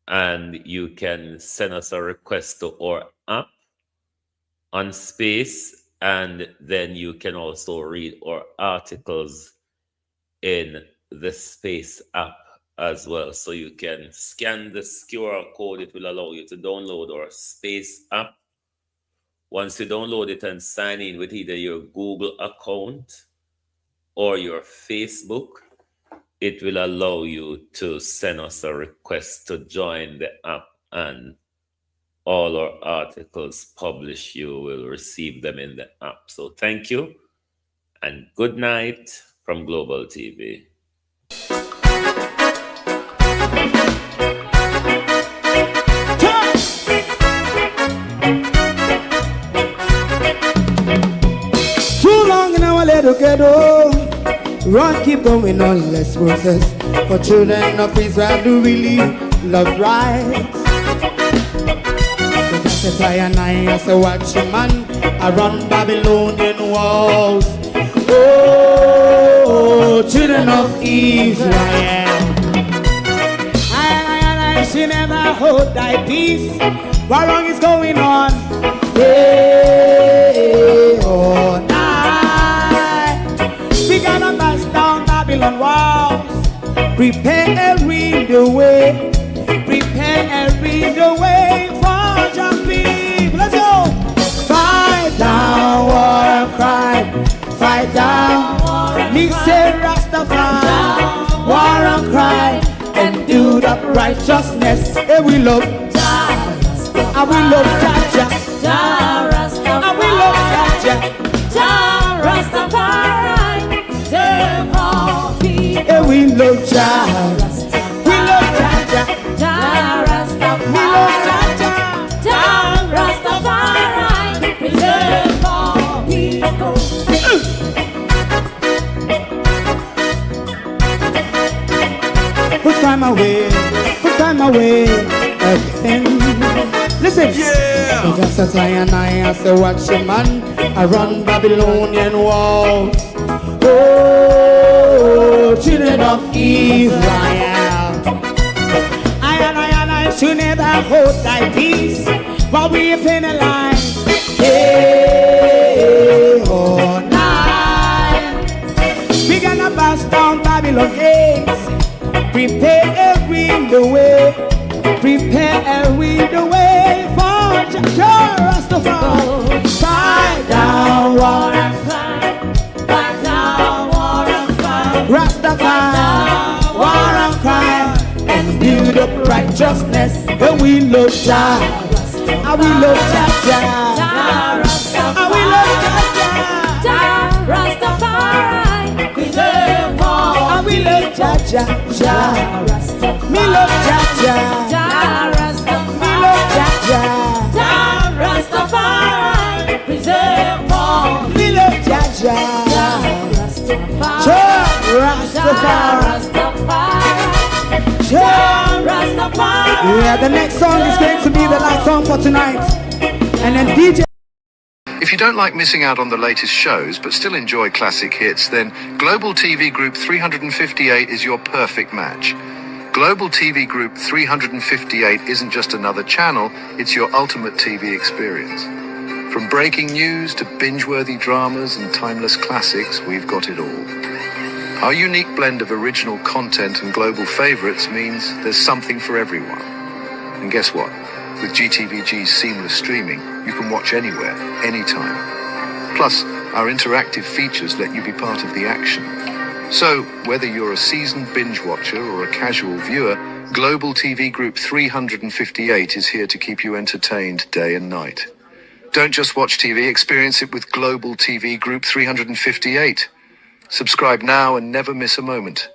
and you can send us a request to our app on Space, and then you can also read our articles in the Space app as well. So you can scan this QR code. It will allow you to download our Space app. Once you download it and sign in with either your Google account or your Facebook, it will allow you to send us a request to join the app, and all our articles published, you will receive them in the app. So thank you and good night from Global TV. Too long in our little ghetto, run keep going on less process. For children of Israel do really love rights. So just try and I say watch a man around Babylonian walls. Oh, children of Israel, I should never hold thy peace. What wrong is going on? Hey, oh, night. We gotta bust down Babylon walls. Prepare and read the way. Prepare and read the way for your people. Let's go. Fight down war and crime. Fight down. Me say Rastafari. War and crime. And do the righteousness. And we love. And we love Jaja. And we love Jaja. Rastafari, serve all people. And we love Jaja. We love Jaja. We love Jaja. Rastafari, preserve all people. Put time away again. Listen, yeah. Just as I and I say watch a man around Babylonian walls. Oh, children of Israel, I should never hold thy peace while we penalize. Hey, oh, night. We gonna bust down Babylon gates. Prepare and read the way. Prepare and read the way for Rastafari. Fight down war and crime. Fight down war and crime. Rastafari, war and crime. And build up righteousness. And we love Jah. And we love Jah. And we love Jah. Rastafari, preserve all. And we love Jah. Me love Jah. Me love Jah. Rastafari, preserve all. Me love Jah. Rastafari. Yeah, the next song is going to be the last song for tonight. And then DJ. If you don't like missing out on the latest shows but still enjoy classic hits, then Global TV Group 358 is your perfect match. Global TV Group 358 isn't just another channel, it's your ultimate TV experience. From breaking news to binge-worthy dramas and timeless classics, we've got it all. Our unique blend of original content and global favorites means there's something for everyone. And guess what? With GTVG's seamless streaming, you can watch anywhere, anytime. Plus, Our interactive features let you be part of the action. So, whether you're a seasoned binge watcher or a casual viewer, Global TV Group 358 is here to keep you entertained day and night. Don't just watch TV, experience it with Global TV Group 358. Subscribe now and never miss a moment.